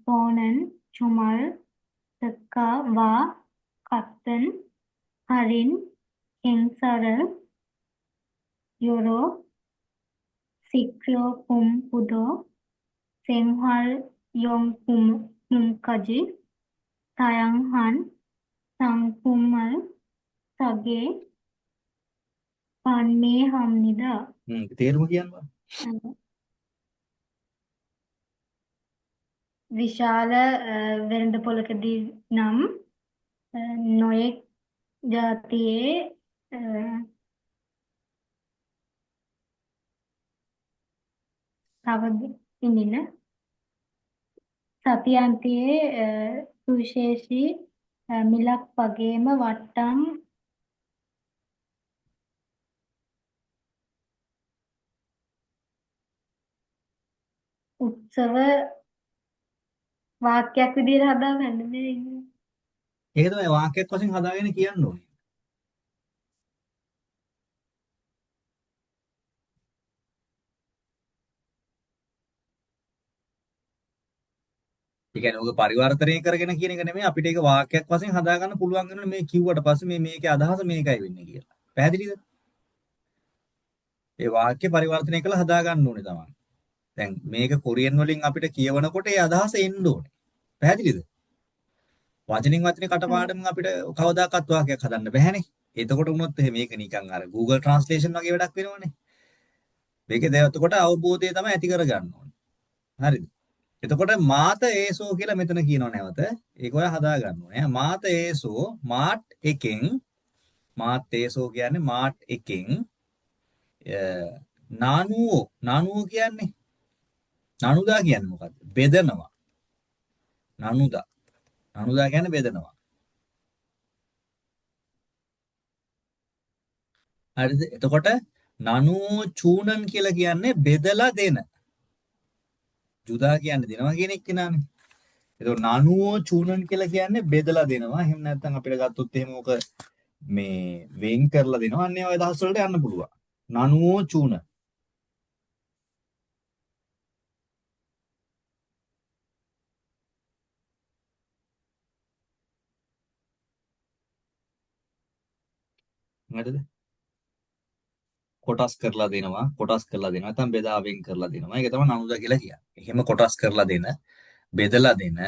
போனன் சுமல் தெக்கா வா கத்தன் ஹரின் ஹெங்சரல் யுரோ சிக்யோ பும் புதோ செங்ஹால் யோங் பும் மும்கஜி தயங்ஹான் சங்புமல் සගේ පන්නේ හම්නිදා. තේරුම කියන්න බලන්න. විශාල වෙළඳපොළකදී නම් නොයෙක් ජාතියේ තව ඉන්දින සතියන්තයේ සුවිශේෂී මිලක් වගේම වට්ටම් උත්සව වාක්‍යයක් විදිහට හදාගන්න බැහැ. ඒක තමයි වාක්‍යයක් වශයෙන් හදාගෙන කියන්න ඕනේ. ඒ කියන්නේ ඔක පරිවර්තනය කරගෙන කියන එක නෙමෙයි අපිට ඒක වාක්‍යයක් වශයෙන් හදා ගන්න පුළුවන් වෙනවා මේ කිව්වට පස්සේ මේකේ අදහස මේකයි වෙන්නේ කියලා. පැහැදිලිද? ඒ වාක්‍ය පරිවර්තනය කරලා හදා ගන්න ඕනේ තමයි. දැන් මේක කොරියන් වලින් අපිට කියවනකොට ඒ අදහස එන්න ඕනේ. පැහැදිලිද? වචනින් වචනේ ඔව්. කටපාඩම් අපිට කවදාකවත් වාක්‍යයක් හදන්න බැහැනේ. එතකොට වුණොත් එහෙම මේක නිකන් අර Google Translation වගේ වැඩක් වෙනවනේ. මේකේ දැන් එතකොට අවබෝධය තමයි ඇති කරගන්න ඕනේ. හරිද? එතකොට මාත ඒසෝ කියලා මෙතන කියනවා නැවත. ඒක ඔයා හදා ගන්න ඕනේ. මාත ඒසෝ මාට් එකෙන් මාත් ඒසෝ කියන්නේ මාට් එකෙන් නානුවෝ කියන්නේ නනුදා කියන්නේ මොකද්ද? බෙදනවා. නනුදා. නනුදා කියන්නේ බෙදනවා. හරිද? එතකොට නනුවෝ චූනන් කියලා කියන්නේ බෙදලා දෙන. ජුදා කියන්නේ දෙනවා කියන එක නානේ. එතකොට නනුවෝ චූනන් කියලා කියන්නේ බෙදලා දෙනවා. එහෙම නැත්නම් අපිට ගත්තොත් එහෙම ඕක මේ වෙන් කරලා දෙනවා. අන්නේ ඔය අදහස් වලට යන්න පුළුවන්. නනුවෝ චූන. හරිද? කොටස් කරලා දෙනවා. කොටස් කරලා දෙනවා. නැත්නම් බෙදා වෙන් කරලා දෙනවා. ඒක තමයි නනුදා කියලා කියන්නේ. එහෙම කොටස් කරලා දෙන, බෙදලා දෙන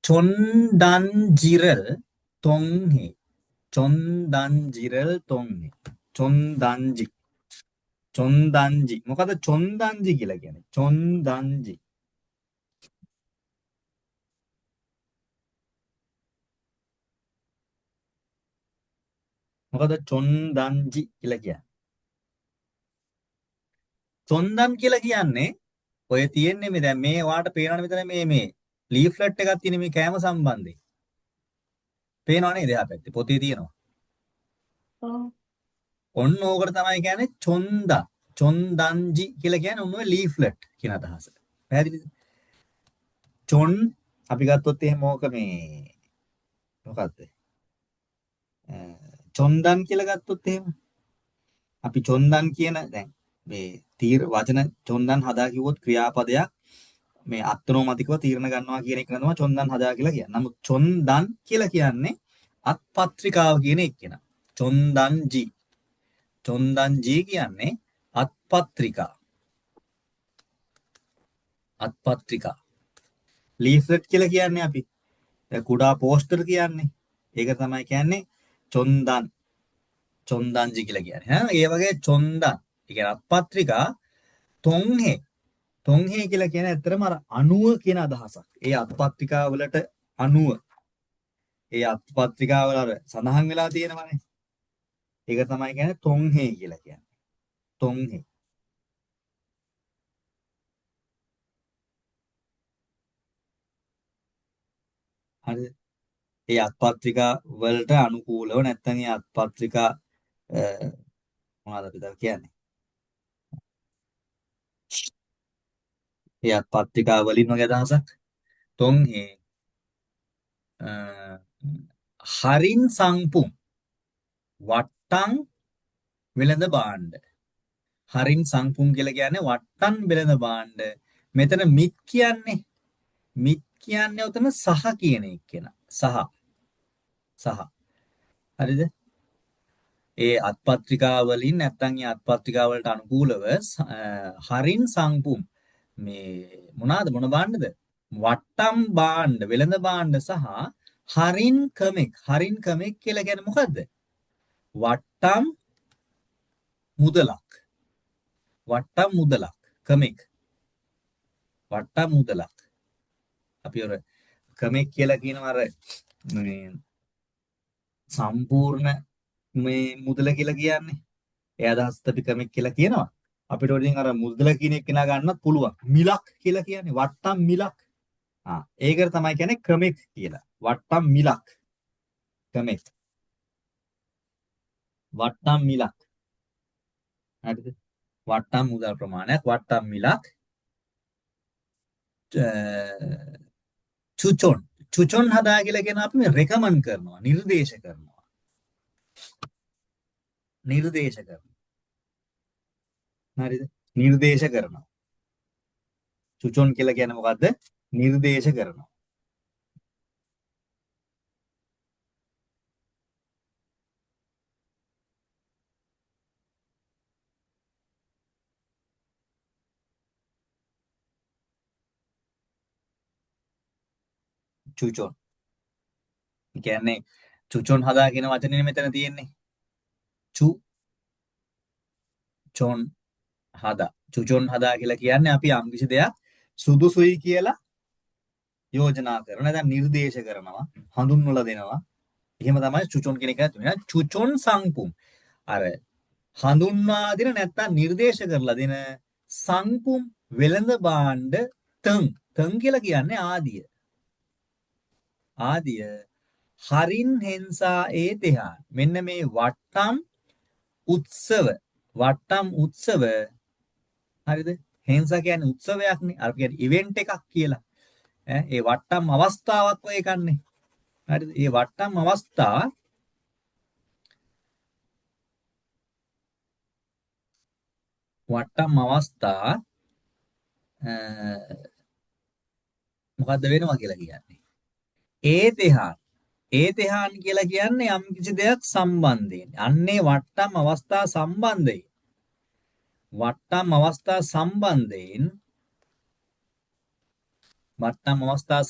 චොන්දන්ජිරල් තොන්හි. චොන්දන්ජිරල් තොන්හි. චොන්දන්ජි. චොන්දන්ජි. මොකද චොන්දන්ජි කියලා කියන්නේ? චොන්දන්ජි. මොකද චොන්දන්ජි කියලා කියන්නේ? චොන්දන් කියලා කියන්නේ ඔය තියෙන්නේ මේ දැන් මේ වාට පේනවනේ මෙතන මේ ලීෆ්ලට් එකක් තියෙන මේ කෑම සම්බන්ධයෙන්. පේනව නේද එහා පැත්තේ පොතේ තියෙනවා. ඔව්. ඔන්න ඕකට තමයි කියන්නේ චොන්දන්. චොන්දන්ජි කියලා කියන්නේ ඔන්න ඔය ලීෆ්ලට් කියන අදහස. පැහැදිලිද? චොන් අපි ගත්තොත් එහෙම ඕක මේ මොකක්ද? චොන්දන් කියලා ගත්තොත් එහෙම අපි චොන්දන් කියන දැන් මේ වචන චොන්දන් හදා කිව්වොත් ක්‍රියාපදයක් මේ අත්නෝමතිකව තීරණ ගන්නවා කියන එක තමයි චොන්දන් හදා කියලා කියන්නේ. නමුත් චොන්දන් කියලා කියන්නේ අත්පත්‍රිකාව කියන එක කියන. චොන්දන්ජි. චොන්දන්ජි කියන්නේ අත්පත්‍රිකා. අත්පත්‍රිකා. ලීෆ්ලට් කියලා කියන්නේ අපි. කුඩා පෝස්ටර් කියන්නේ. ඒක තමයි කියන්නේ චොන්දන්. චොන්දන්ජි කියලා කියන්නේ. ඒ වගේ චොන්දන්. ඒ කියන්නේ අත්පත්‍රිකා තොන්හෙ. තොන්හෙ කියලා කියන්නේ ඇත්තටම අර අණුව කියන අදහසක්. ඒ අත්පත්‍රිකා වලට අණුව. ඒ අත්පත්‍රිකා වල අර සඳහන් වෙලා තියෙනවනේ. ඒක තමයි කියන්නේ තොන්හෙ කියලා කියන්නේ. තොන්හෙ. හරිද? ඒ අත්පත්‍රිකා වලට අනුකූලව නැත්නම් ඒ අත්පත්‍රිකා මොනවද අපි දැන් කියන්නේ? ඒ අත්පත්‍රිකා වලින් වගේ අදහසක්. තොන්හෙ හරින් සංපුම් වට්ටම් වෙළඳ භාණ්ඩ. හරින් සංපුම් කියලා කියන්නේ වට්ටම් වෙළඳ භාණ්ඩ. මෙතන මිත් කියන්නේ උතන සහ කියන එක කියන. සහ. හරිද? ඒ අත්පත්‍රිකා වලින් නැත්නම් ඒ අත්පත්‍රිකා වලට අනුකූලව හරින් සංපුම් මේ මොන භාණ්ඩද? වට්ටම් භාණ්ඩ, වෙළඳ භාණ්ඩ සහ හරින් කමෙක් කියලා කියන්නේ මොකද්ද? වට්ටම් මුදලක්. වට්ටම් මුදලක්. කමෙක්. වට්ටම් මුදලක්. අපි අර කමෙක් කියලා කියනවා අර මේ සම්පූර්ණ මේ මුදල කියලා කියන්නේ. ඒ අදහසත් අපි කමෙක් කියලා කියනවා. අපිට වලින් අර මුදල කියන එක නා ගන්නත් පුළුවන්. මිලක් කියලා කියන්නේ වට්ටම් මිලක්. ඒකට තමයි කියන්නේ කමෙක් කියලා. වට්ටම් මිලක්. කමෙක්. වට්ටම් මිලක්. හරිද? වට්ටම් මුදල් ප්‍රමාණයක් වට්ටම් මිලක්. චුචොන්. චුචොන් හදා කියලා කියන අපි මේ රෙකමන්ඩ් කරනවා, නිර්දේශ කරනවා. නිර්දේශ කරනවා. හරිද? නිර්දේශ කරනවා. චුචොන් කියලා කියන්නේ මොකද්ද? නිර්දේශ කරනවා. චුචොන්. ඒ කියන්නේ චුචොන් හදා කියන වචනේ මෙතන තියෙන්නේ. චුචොන් හදා. චුචොන් හදා කියලා කියන්නේ අපි යම්කිසි දෙයක් සුදුසුයි කියලා යෝජනා කරනවා. දැන් නිර්දේශ කරනවා, හඳුන්වලා දෙනවා. එහෙම තමයි චුචොන් කියන එක ඇතුළේ. චුචොන් සංපුම්. අර හඳුන්වා දෙන නැත්තම් නිර්දේශ කරලා දෙන සංපුම් වෙළඳ භාණ්ඩ තං කියලා කියන්නේ ආදිය. ආදිය හරින් හෙන්සා ඒතෙහා මෙන්න මේ වට්ටම් උත්සව හරිද? හෙන්සා කියන්නේ උත්සවයක්නේ. අර කියන්නේ ඉවෙන්ට් එකක් කියලා. ඒ වට්ටම් අවස්ථාවක් ඔය එකන්නේ. හරිද? ඒ වට්ටම් අවස්ථා මොකද්ද වෙනවා කියලා කියන්නේ. ඒතෙහාන් කියලා කියන්නේ යම් කිසි දෙයක් සම්බන්ධයෙන්. අන්නේ වට්ටම් අවස්ථා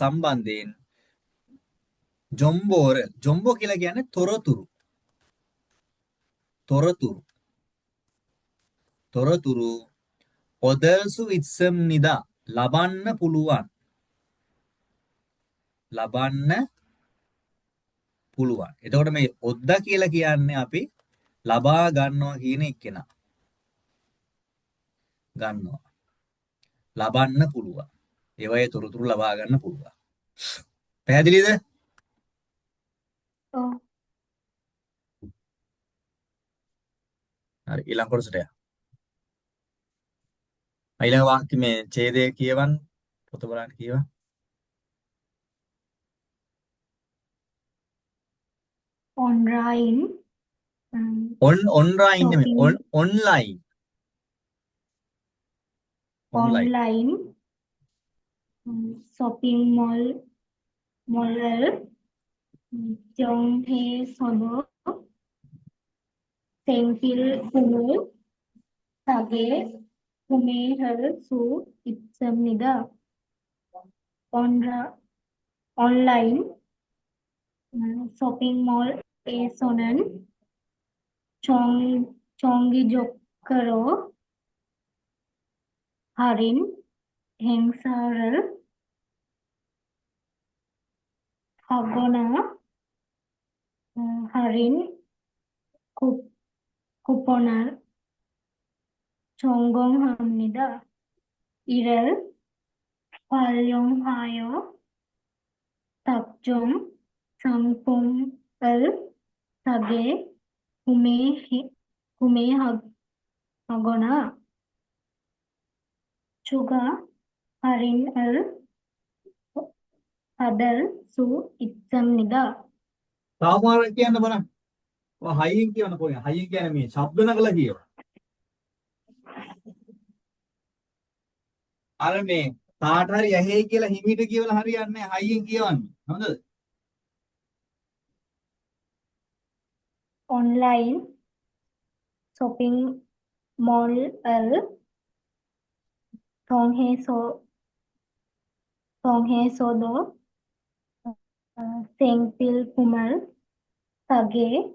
සම්බන්ධයෙන් ජොම්බෝ කියලා කියන්නේ තොරතුරු ඔදල්සු ඉත්සම් නිදා ලබන්න පුළුවන්. එතකොට මේ ඔද්දා කියලා කියන්නේ අපි ලබා ගන්නවා කියන එක්කෙනා. ලබන්න පුළුවන්. ඒවයේ තොරතුරු ලබා ගන්න පුළුවන්. පැහැදිලිද? ඔව්. හරි ඊළඟ කොටසට යන්න. ඊළඟ වාක්‍ය මේ ඡේදය කියවන්න පොත බලන්න කියවන්න. online online නෙමෙයි shopping online shopping mall 정해 서도 생필 품을 사게 구매할 수 있습니다. 온라인 쇼핑몰에서는 정기적으로 할인 행사를 하거나 할인 쿠폰을 제공합니다. 이를 활용하여 각종 상품을 싸게 구매하거나 추가 할인을 받을 수 있습니다. සාමාන්‍ය කියන්න බලන්න. ඔය හයියෙන් කියවන පොඩි. හයියෙන් කියන්නේ මේ ශබ්ද නගලා කියවන. අර මේ කාට හරි ඇහි කියලා හිමීට කියවලා හරියන්නේ නැහැ. හයියෙන් කියවන්න. හොඳද? 온라인 쇼핑몰을 통해서도 생필품을 싸게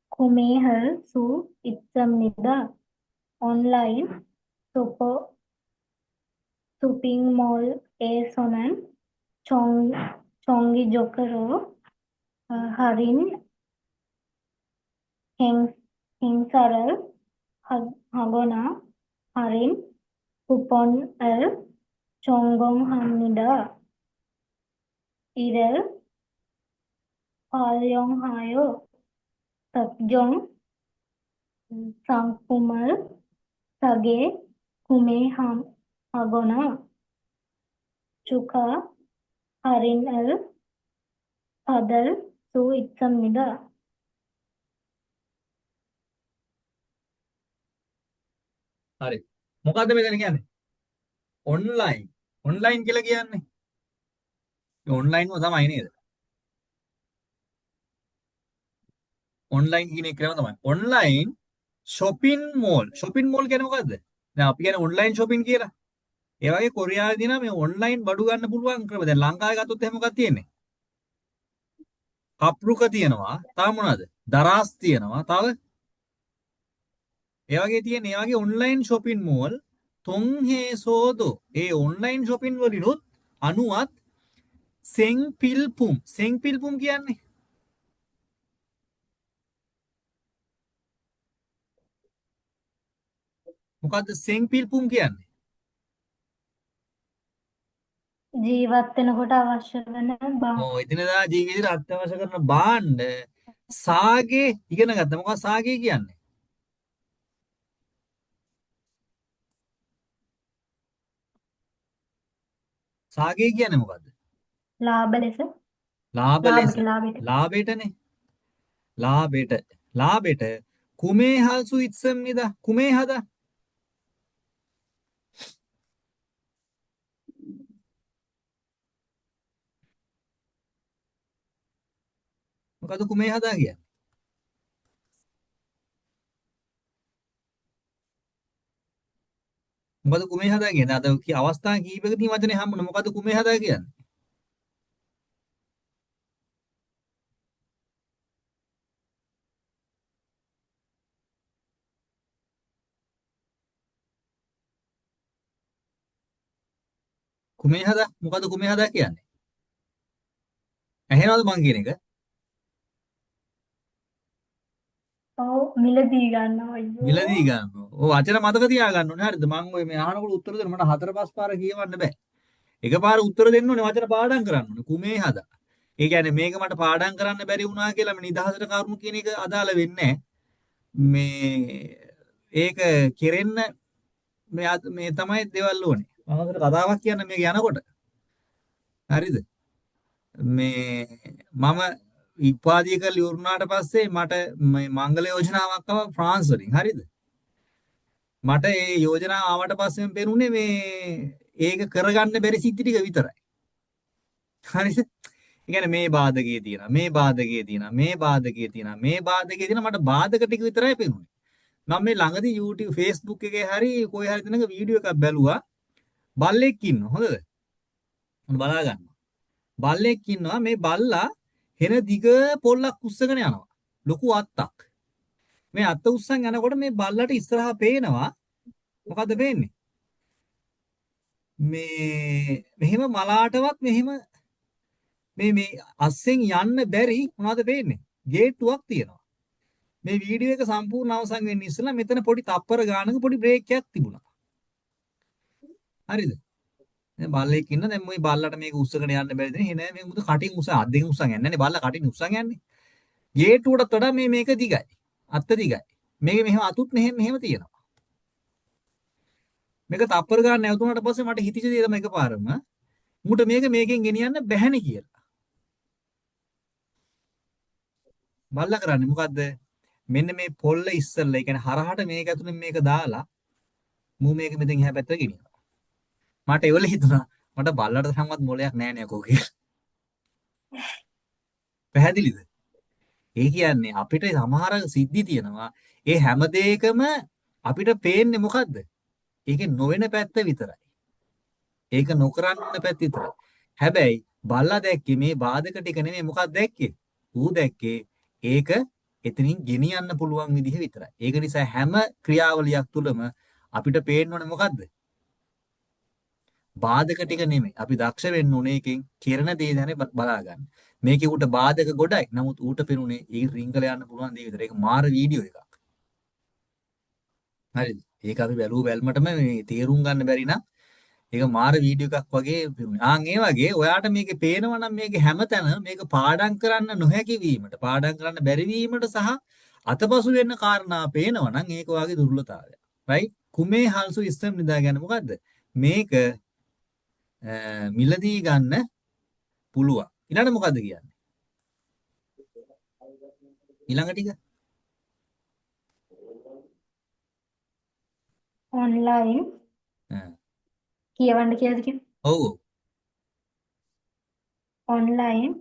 구매할 수 있습니다. 온라인 쇼핑몰에서는 정기적으로 할인 행사를 하거나 할인 쿠폰을 제공합니다. 이를 활용하여 각종 상품을 싸게 구매하거나 추가 할인을 받을 수 있습니다. හරි. මොකද්ද මෙතන කියන්නේ? ඔන්ලයින් කියලා කියන්නේ. ඒ ඔන්ලයින්ම තමයි නේද? ඔන්ලයින් කියන එක තමයි. ඔන්ලයින් shopping mall කියන්නේ මොකද්ද? දැන් අපි කියන්නේ ඔන්ලයින් shopping කියලා. ඒ වගේ කොරියාවේදී නම් මේ ඔන්ලයින් බඩු ගන්න පුළුවන් ක්‍රම. දැන් ලංකාවේ ගත්තොත් එහෙම මොකක්ද තියෙන්නේ? කප්රුක තියෙනවා. තව මොනවද? දරාස් තියෙනවා. තව ඒ වගේ තියෙන ඒ වගේ ඔන්ලයින් shopping mall තොන්හේ සෝදෝ. ඒ ඔන්ලයින් shopping වලිනුත් අනුවත් සෙන්පිල්පුම්. සෙන්පිල්පුම් කියන්නේ මොකද්ද සෙන්පිල්පුම් කියන්නේ? ජීවත් වෙනකොට අවශ්‍ය වෙන ඔව් එදිනදා ජීවිතේට අත්‍යවශ්‍ය කරන භාණ්ඩ සාගේ ඉගෙන ගත්තා. මොකක්ද සාගේ කියන්නේ? සාගේ කියන්නේ මොකද්ද? ලාභ ලෙස ලාභ ලෙස. ලාභයට ලාභයටනේ. ලාභයට. ලාභයට කුමේ හල්සු ඉත්සම් නිදා. කුමේ හදා. මොකද්ද කුමේ හදා කියන්නේ? මොකද්ද කුමේ හදා කියන්නේ? අද අවස්ථා කීපයකදී වචනේ හම්බුන මොකද්ද කුමේ හදා කියන්නේ? කුමේ හදා මොකද්ද කුමේ හදා කියන්නේ? ඇහෙනවද මං කියන එක? ඔව් මිලදී ගන්නවා මිලදී අයියෝ. ගන්නවා. ඔව් වචන මතක තියාගන්න ඕනේ. හරිද? මං ඔය මේ අහනකොට උත්තර දෙන්න මට හතර පහ පාර කියවන්න බෑ. එකපාර උත්තර දෙන්න ඕනේ වචන පාඩම් කරන්න ඕනේ. කුමේ හදා. ඒ කියන්නේ මේක මට පාඩම් කරන්න බැරි වුණා කියලා මේ නිදහසට කරුණු කියන එක අදාළ වෙන්නේ මේ ඒක කෙරෙන්න මේ තමයි දේවල් ඕනේ. මම හතර කතාවක් කියන්න මේක යනකොට. හරිද? මේ මම උපාධිය කරලා ඉවරුනාට පස්සේ මට මේ මංගල යෝජනාවක් ආවා ෆ්‍රාන්ස් වලින්. හරිද? මට ඒ යෝජනාව ආවට පස්සෙම පේනුනේ මේ ඒක කරගන්න බැරි සිද්ධි ටික විතරයි. හරිද? ඒ කියන්නේ මේ බාධකයේ තියෙනවා, මේ බාධකයේ තියෙනවා, මේ බාධකයේ තියෙනවා, මේ බාධකයේ තියෙනවා මට බාධක ටික විතරයි පේනුනේ. මම මේ ළඟදී YouTube Facebook එකේ හරි කොයි හරි තැනක වීඩියෝ එකක් බැලුවා. බල්ලෙක් ඉන්නවා. හොඳද? ඔන්න බලා ගන්න. බල්ලෙක් ඉන්නවා මේ බල්ලා හෙන දිග පොල්ලක් උස්සගෙන යනවා. ලොකු අත්තක්. මේ අත්ත උස්සන් යනකොට මේ බල්ලට ඉස්සරහා පේනවා මොකද්ද පේන්නේ? මේ මෙහෙම මලාටවත් මෙහෙම මේ අස්සෙන් යන්න බැරි මොනවද පේන්නේ? ගේට්ටුවක් තියෙනවා. මේ වීඩියෝ එක සම්පූර්ණ අවසන් වෙන්න ඉස්සෙල්ලා මෙතන පොඩි තප්පර ගානක පොඩි බ්‍රේක් එකක් තිබුණා. හරිද? දැන් බල්ලෙක් ඉන්න දැන් මේ බල්ලට මේක උස්සගෙන යන්න බැරිද නේ? නෑ මේ මුද කටින් උස්ස අත් දෙකෙන් උස්සන් යන්නේ නෑනේ බල්ලා කටින් උස්සන් යන්නේ. ගේට්ටුවටත් වඩා මේක දිගයි. අත්ත දිගයි. මේක මෙහෙම අතුත් මෙහෙම තියෙනවා. මේක තප්පර ගන්න නැවතුනට පස්සේ මට හිතිච්ච දේ තමයි එකපාරම මුට මේකෙන් ගෙනියන්න බැහැනේ කියලා. බල්ලා කරන්නේ මොකද්ද? මෙන්න මේ පොල්ල ඉස්සල්ලා, ඒ කියන්නේ හරහට මේක ඇතුලෙන් මේක දාලා මූ මේක මෙතෙන් එහා පැත්තට ගෙනියනවා. මට ඒවල හිතුණා මට බල්ලට තරම්වත් මොලයක් නෑ නේ අකෝ කියලා. පැහැදිලිද? ඒ කියන්නේ අපිට සමහර සිද්ධි තියෙනවා. ඒ හැම දෙයකම අපිට පේන්නේ මොකද්ද? ඒකේ නොවන පැත්ත විතරයි. ඒක නොකරන්න ඕන පැත්ත විතරයි. හැබැයි බල්ලා දැක්කේ මේ බාධක ටික නෙමෙයි මොකක්ද දැක්කේ? ඌ දැක්කේ ඒක එතනින් ගෙනියන්න පුළුවන් විදිහ විතරයි. ඒක නිසා හැම ක්‍රියාවලියක් තුළම අපිට පේන්න ඕනේ මොකද්ද? බාධක ටික නෙමෙයි. අපි දක්ෂ වෙන්න ඕනේ එකෙන් කෙරෙන දේ දැන බලා ගන්න. මේකේ ඌට බාධක ගොඩයි. නමුත් ඌට පෙනුනේ ඒ රිංගල යන්න පුළුවන් දේ විතරයි. ඒක මාර වීඩියෝ එකක්. හරිද? ඒක අපි බැලුව බැලමටම මේ තේරුම් ගන්න බැරි නම් ඒක මාර වීඩියෝ එකක් වගේ පෙනුනේ. ඒ වගේ ඔයාට මේකේ පේනවා නම් මේකේ හැමතැන මේක පාඩම් කරන්න නොහැකි වීමට, පාඩම් කරන්න බැරි වීමට සහ අතපසු වෙන්න කාරණා පේනවා නම් ඒක වාගේ දුර්වලතාවයක්. right? කුමේ හල්සු ඉස්සම් නිදා ගන්න මොකද්ද? මේක මිලදී ගන්න පුළුවන්. ඊළඟට මොකද්ද කියන්නේ? ඊළඟ ටික ඔන්ලයින් කියවන්න කියලාද කිව්වේ? ඔව් ඔව්. ඔන්ලයින්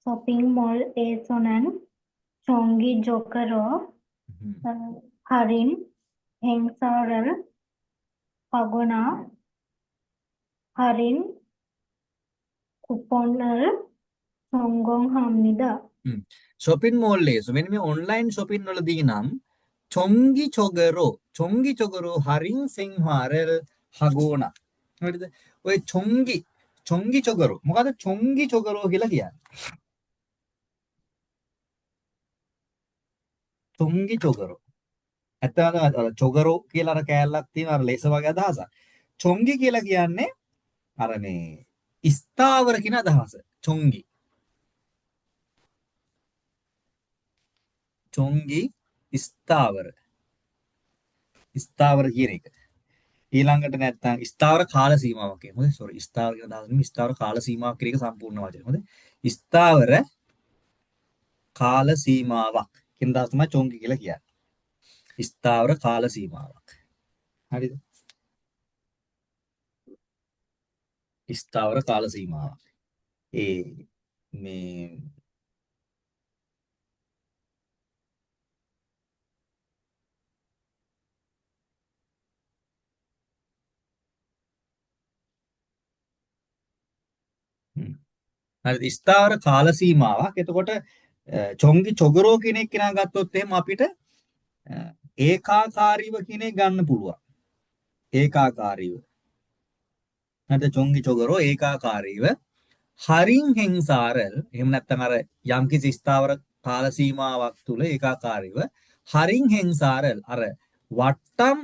shopping mall ඒසොනන් චොංගි ජොකරෝ හරින් හෙන්සාරල් පගොනා හරින් කුපොන්වල සොංගොන් 합니다. shopping mall එකේ මෙන්න මේ online shopping වලදී නම් චොංගි චොගරෝ හරින් සිංහාරල් හගෝන හරිද ඔය චොංගි චොගරෝ මොකද චොංගි චොගරෝ කියලා කියන්නේ චොංගි චොගරෝ ඇත්තටම චොගරෝ කියලා අර කෑල්ලක් තියෙන අර ලේස වගේ අදහසක් චොංගි කියලා කියන්නේ අර මේ ස්ථාවර කියන අදහස චොංගි ස්ථාවර කියන එක ඊළඟට නැත්තම් ස්ථාවර කාල සීමාවක් කියන මොකද සෝරි ස්ථාවර කියන අදහස නෙමෙයි ස්ථාවර කාල සීමාවක් කියන එක සම්පූර්ණ වචනේ මොකද ස්ථාවර කාල සීමාවක් කියන අදහස තමයි චොංගි කියලා කියන්නේ ස්ථාවර කාල සීමාවක් හරිද ස්ථාවර කාල සීමාවක් ඒ මේ හරි ස්ථාවර කාල සීමාවක්. එතකොට චොංගි චොගරෝ කෙනෙක් කෙනා ගත්තොත් එහෙම අපිට ඒකාකාරීව කියන එක ගන්න පුළුවන්. ඒකාකාරීව. නැත්නම් චොංගි චොගරෝ ඒකාකාරීව හරින් හෙන්සාරල් එහෙම නැත්නම් අර යම්කිසි ස්ථාවර කාල සීමාවක් තුල ඒකාකාරීව හරින් හෙන්සාරල් අර වට්ටම්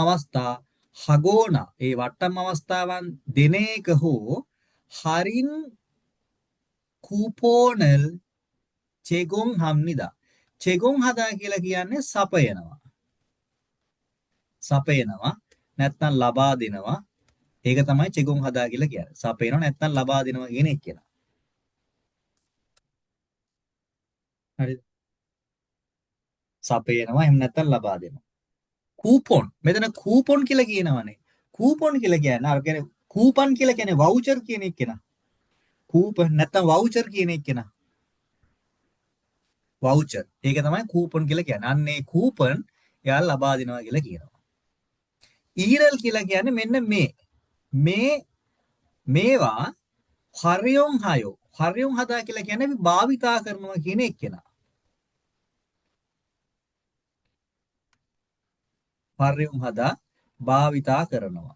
අවස්ථා හගෝන ඒ වට්ටම් අවස්ථාවන් දෙන එක හෝ හරින් කූපෝනල් චෙගොන් හම්නිදා චෙගොන් හදා කියලා කියන්නේ සපයනවා නැත්නම් ලබා දෙනවා ඒක තමයි චෙගොන් හදා කියලා කියන්නේ සපයනවා නැත්නම් ලබා දෙනවා කියන එක කියලා හරිද සපයනවා එහෙම නැත්නම් ලබා දෙනවා කූපොන් මෙතන කූපොන් කියලා කියනවනේ කූපොන් කියලා කියන්නේ අර කියන්නේ කූපන් කියලා කියන්නේ වවුචර් කියන එක නා කූපන් නැත්නම් වවුචර් කියන එක නා වවුචර් ඒක තමයි කූපන් කියලා කියන්නේ අන්න ඒ කූපන් එයාලා ලබා දෙනවා කියලා කියනවා ඊරල් කියලා කියන්නේ මෙන්න මේවා හරියොන් හදා කියලා කියන්නේ අපි භාවිතා කරනවා කියන එක කෙනා හරියොන් හදා භාවිතා කරනවා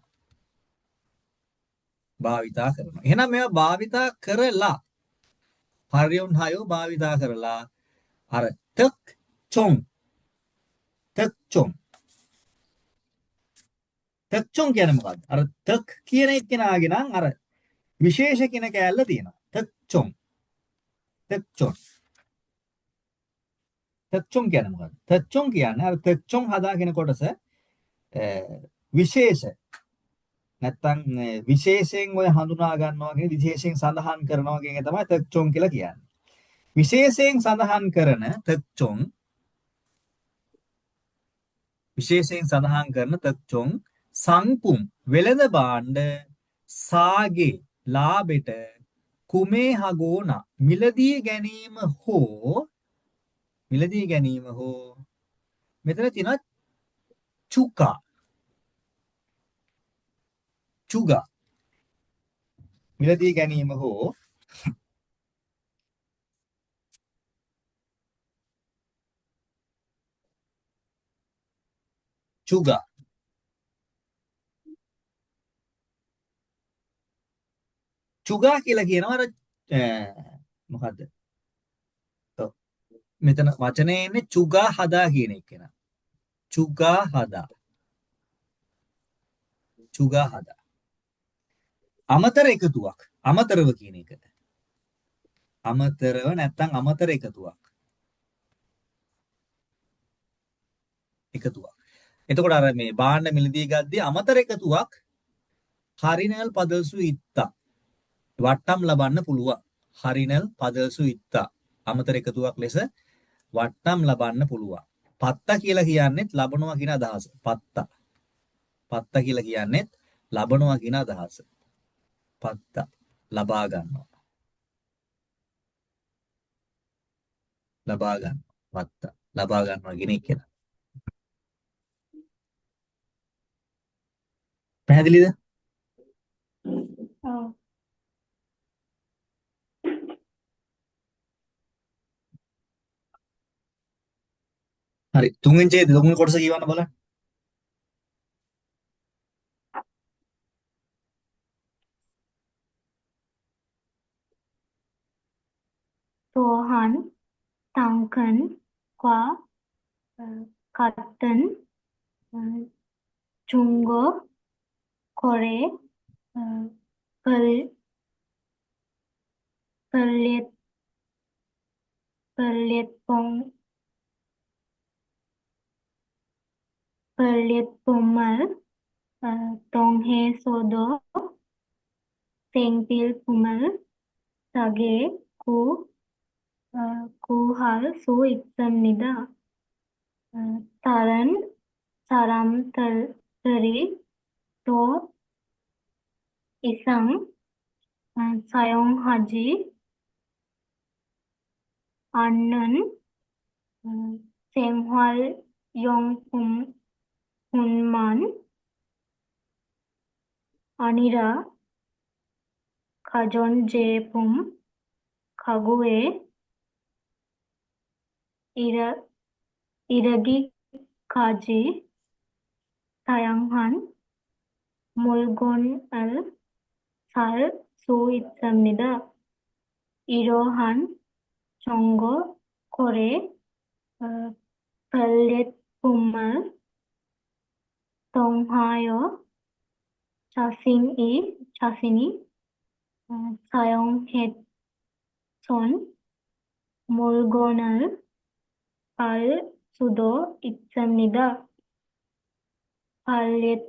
එහෙනම් මේවා භාවිතා කරලා හරියොන් හයෝ භාවිතා කරලා අර තක් චොං කියන්නේ මොකද්ද අර තක් කියන එක කෙනාගේ නම් අර විශේෂ කියන කෑල්ල තියෙනවා තක් චොං කියන්නේ මොකද්ද තක් චොං කියන්නේ අර තක් චොං හදා කියන කොටස විශේෂ නැත්තම් විශේෂයෙන් ඔය හඳුනා ගන්නවා කියන විශේෂයෙන් සඳහන් කරනවා කියන එක තමයි තක් චොං කියලා කියන්නේ විශේෂයෙන් සඳහන් කරන තක් චොං සංපුම් වෙළඳ භාණ්ඩ සාගේ ලාබෙට කුමේ හගෝන මිලදී ගැනීම හෝ මෙතන තියෙනවා චුගා මිලදී ගැනීම හෝ චුගා කියලා කියනවා අර මොකද්ද මෙතන වචනේ එන්නේ චුගා හදා කියන එක නා චුගා හදා අමතර එකතුවක් අමතරව කියන එක අමතරව නැත්නම් අමතර එකතුවක් එතකොට අර මේ භාණ්ඩ මිලදී ගද්දී අමතර එකතුවක් හරිනල් පදල්සු ඉත්තා වට්ටම් ලබන්න පුළුවන් හරිනල් පදල්සු ඉත්තා අමතර එකතුවක් ලෙස වට්ටම් ලබන්න පුළුවන් පත්තා කියලා කියන්නේත් ලබනවා කියන අදහස පත්තා කියලා කියන්නේත් ලබනවා කියන අදහස පත්තා ලබා ගන්නවා පත්තා ලබා ගන්නවා කියන එක පැහැදිලිද ඔව්. හරි. තුන්වෙනි ඡේදය තුන්වෙනි කොටස කියවන්න බලන්න. තෝහන්, තංකන්, ක්වා, කත්තන්, චුංගෝ, කොරේ, පල් පල්යෙත් පල්යෙත්පොන් පල්යෙත්පොම්මල්, තොන්හේ සෝදෝ, තෙන්පිල් පුමල්, තගේ, கூஹால் சூ இப்சம்னிதா தரன் சரம்தரி தோ இசங் சயோங் ஹஜி அண்ணன் செம்ஹால் யோங் புன்மான் அனிரா கஜொன் ஜேபும் ககுவே இரகி காஜி தயங்ஹன் முல்கொன் அல் சல் சூ இப்சம்னிதா இரோஹன் சொங்கோ கொரே பல்யெத் பும்மல் தொங்ஹாயோ சசினி சயோங் ஹெட் சொன் முல்கோனல் பல் சுதோ இப்சம்னிதா பல்யெத்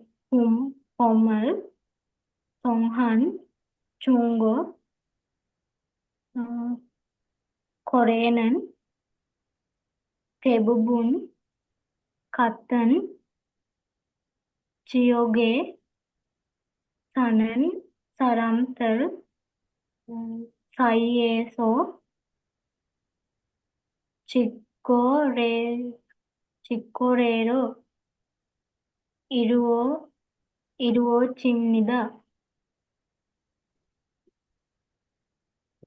பொம்மல் தொங்ஹன் சுங்கோ கொரேனன் தெபுபுன் கத்தன் சியோகே சனன் சரம்தல் சையேசோ சிக்கோரேரோ ඉරුවෝ චිම්නිදා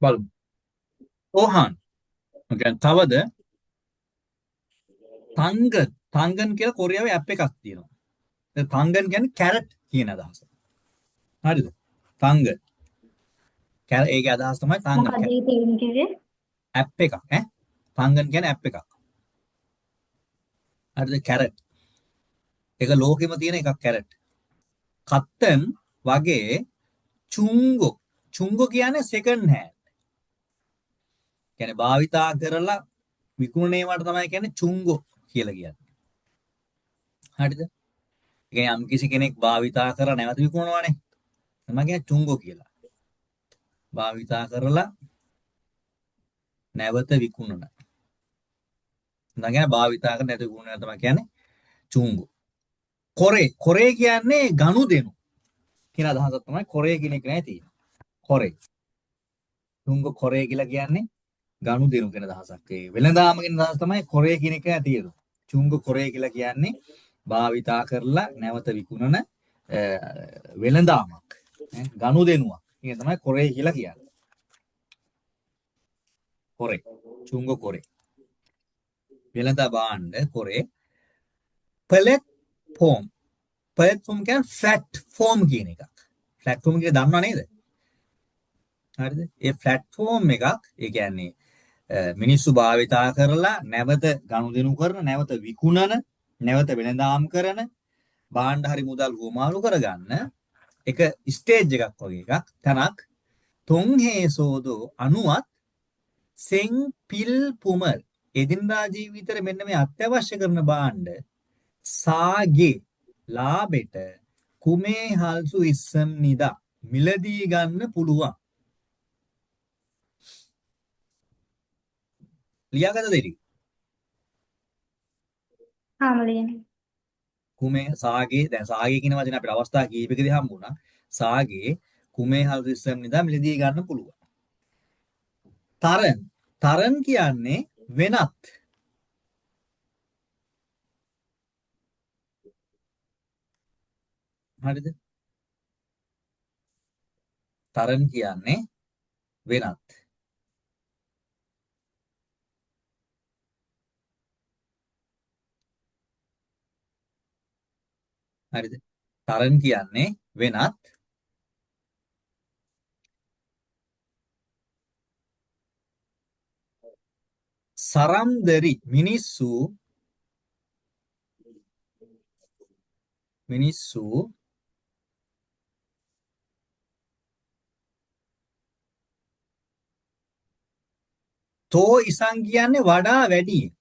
බලමු. තෝහන්. ඒ කියන්නේ තවද තංගන් කියලා කොරියාවේ ඇප් එකක් තියෙනවා. ඒ තංගන් කියන්නේ කැරට් කියන අදහස. හරිද? තංගන්. ඒකේ අදහස තමයි තංගන්. මොකක්ද ඒ තේරුම කිව්වේ? ඇප් එකක් ඈ. තංගන් කියන්නේ ඇප් එකක්. හරිද? කැරට්. ඒක ලෝකෙම තියෙන එකක් කැරට්. කත්තන් වගේ චුංගෝ කියන්නේ සෙකන්ඩ් හෑන්ඩ්. කියන්නේ භාවිතා කරලා විකුණනේවට තමයි කියන්නේ චුංගෝ කියලා කියන්නේ. හරිද? ඒ කියන්නේ යම් කිසි කෙනෙක් භාවිතා කරලා නැවත විකුණනවානේ. තමයි කියන්නේ චුංගෝ කියලා. භාවිතා කරලා නැවත විකුණන. නැගන භාවිතා කරලා නැවත විකුණන තමයි කියන්නේ චුංගෝ. කොරේ කියන්නේ ගනුදෙනු කියන අදහසක් තමයි කොරේ කියන එක නෑ තියෙන්නේ. කොරේ. චුංගෝ කොරේ කියලා කියන්නේ ගනුදෙනු කියන අදහසක්. ඒ වෙළඳාම කියන අදහස තමයි කොරේ කියන එක තියෙන්නේ. චුංගෝ කොරේ කියලා කියන්නේ භාවිතා කරලා නැවත විකුණන වෙළඳාමක්. ගනුදෙනුවක්. ඒක තමයි කොරේ කියලා කියන්නේ. කොරේ. චුංගෝ කොරේ. වෙළඳ භාණ්ඩ කොරේ. ප්ලැට්ෆෝම්. ප්ලැට්ෆෝම් කියන්නේ ෆ්ලැට්ෆෝම් කියන එකක්. ෆ්ලැට්ෆෝම් කියන දන්නව නේද? හරිද? ඒ ෆ්ලැට්ෆෝම් එකක් ඒ කියන්නේ මිනිස්සු භාවිතා කරලා නැවත ගනුදෙනු කරන, නැවත විකුණන, නැවත වෙළඳාම් කරන, භාණ්ඩ හරි මුදල් හුවමාරු කරගන්න එක ස්ටේජ් එකක් වගේ එකක්. තනක් තොන්හේ සෝදෝ අනුවත් සෙන් පිල් පුමල් එදිනදා ජීවිතේ මෙන්න මේ අත්‍යවශ්‍ය කරන භාණ්ඩ සාගේ ලාබෙට කුමේ හල්සු ඉස්සම් නිදා මිලදී ගන්න පුළුවන්. ලියාගත දෙරි. ආමලියන කුමේ සාගේ දැන් සාගේ කියන වචනේ අපිට අවස්ථා කීපකදී හම්බුණා. සාගේ කුමේ හල්සු ඉස්සම් නිදා මිලදී ගන්න පුළුවන්. තරන් කියන්නේ වෙනත්. හරිද? තරන් කියන්නේ වෙනත්. හරිද? තරන් කියන්නේ වෙනත්. සරම්දරි මිනිස්සු තෝ ඉසං කියන්නේ වඩා වැඩියෙන්.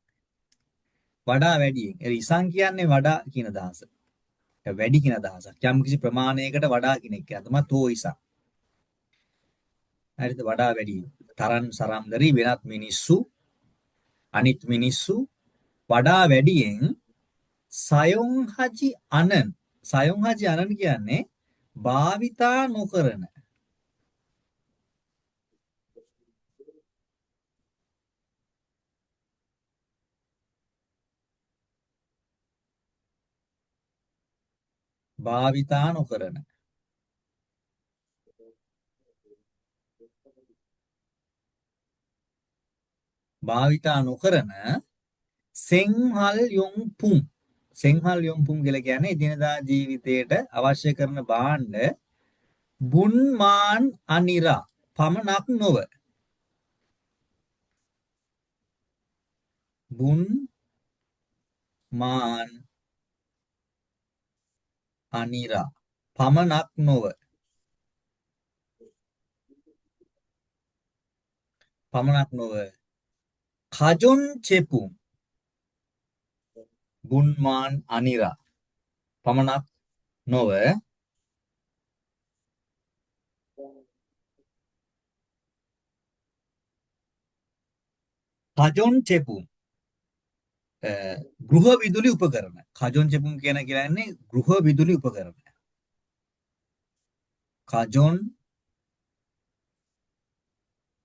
වඩා වැඩියෙන්. ඒ ඉසං කියන්නේ වඩා කියන අදහස. වැඩි කියන අදහසක්. යම් කිසි ප්‍රමාණයකට වඩා කෙනෙක් කියන තමයි තෝ ඉසං. හරිද? වඩා වැඩි. තරන් සරම්දරි වෙනත් මිනිස්සු අනිත් මිනිස්සු වඩා වැඩියෙන් සයොන් හජි අනන්. සයොන් හජි අනන් කියන්නේ භාවිතා නොකරන. භාවිතා නොකරන. භාවිතා නොකරන සෙන්හල් යොන්පුම්. සෙන්හල් යොන්පුම් කියලා කියන්නේ එදිනදා ජීවිතයට අවශ්‍ය කරන භාණ්ඩ බුන්මාන් අනිරා පමණක් නොව. බුන්මාන් අනිරා පමණක් නොව. පමණක් නොව කජොන් චෙපුම් බුන්මාන් අනිරා පමණක් නොව කජොන් චෙපුම් ගෘහ විදුලි උපකරණ. කජොන් චෙපුම් කියන්නේ ගෘහ විදුලි උපකරණ. කජොන්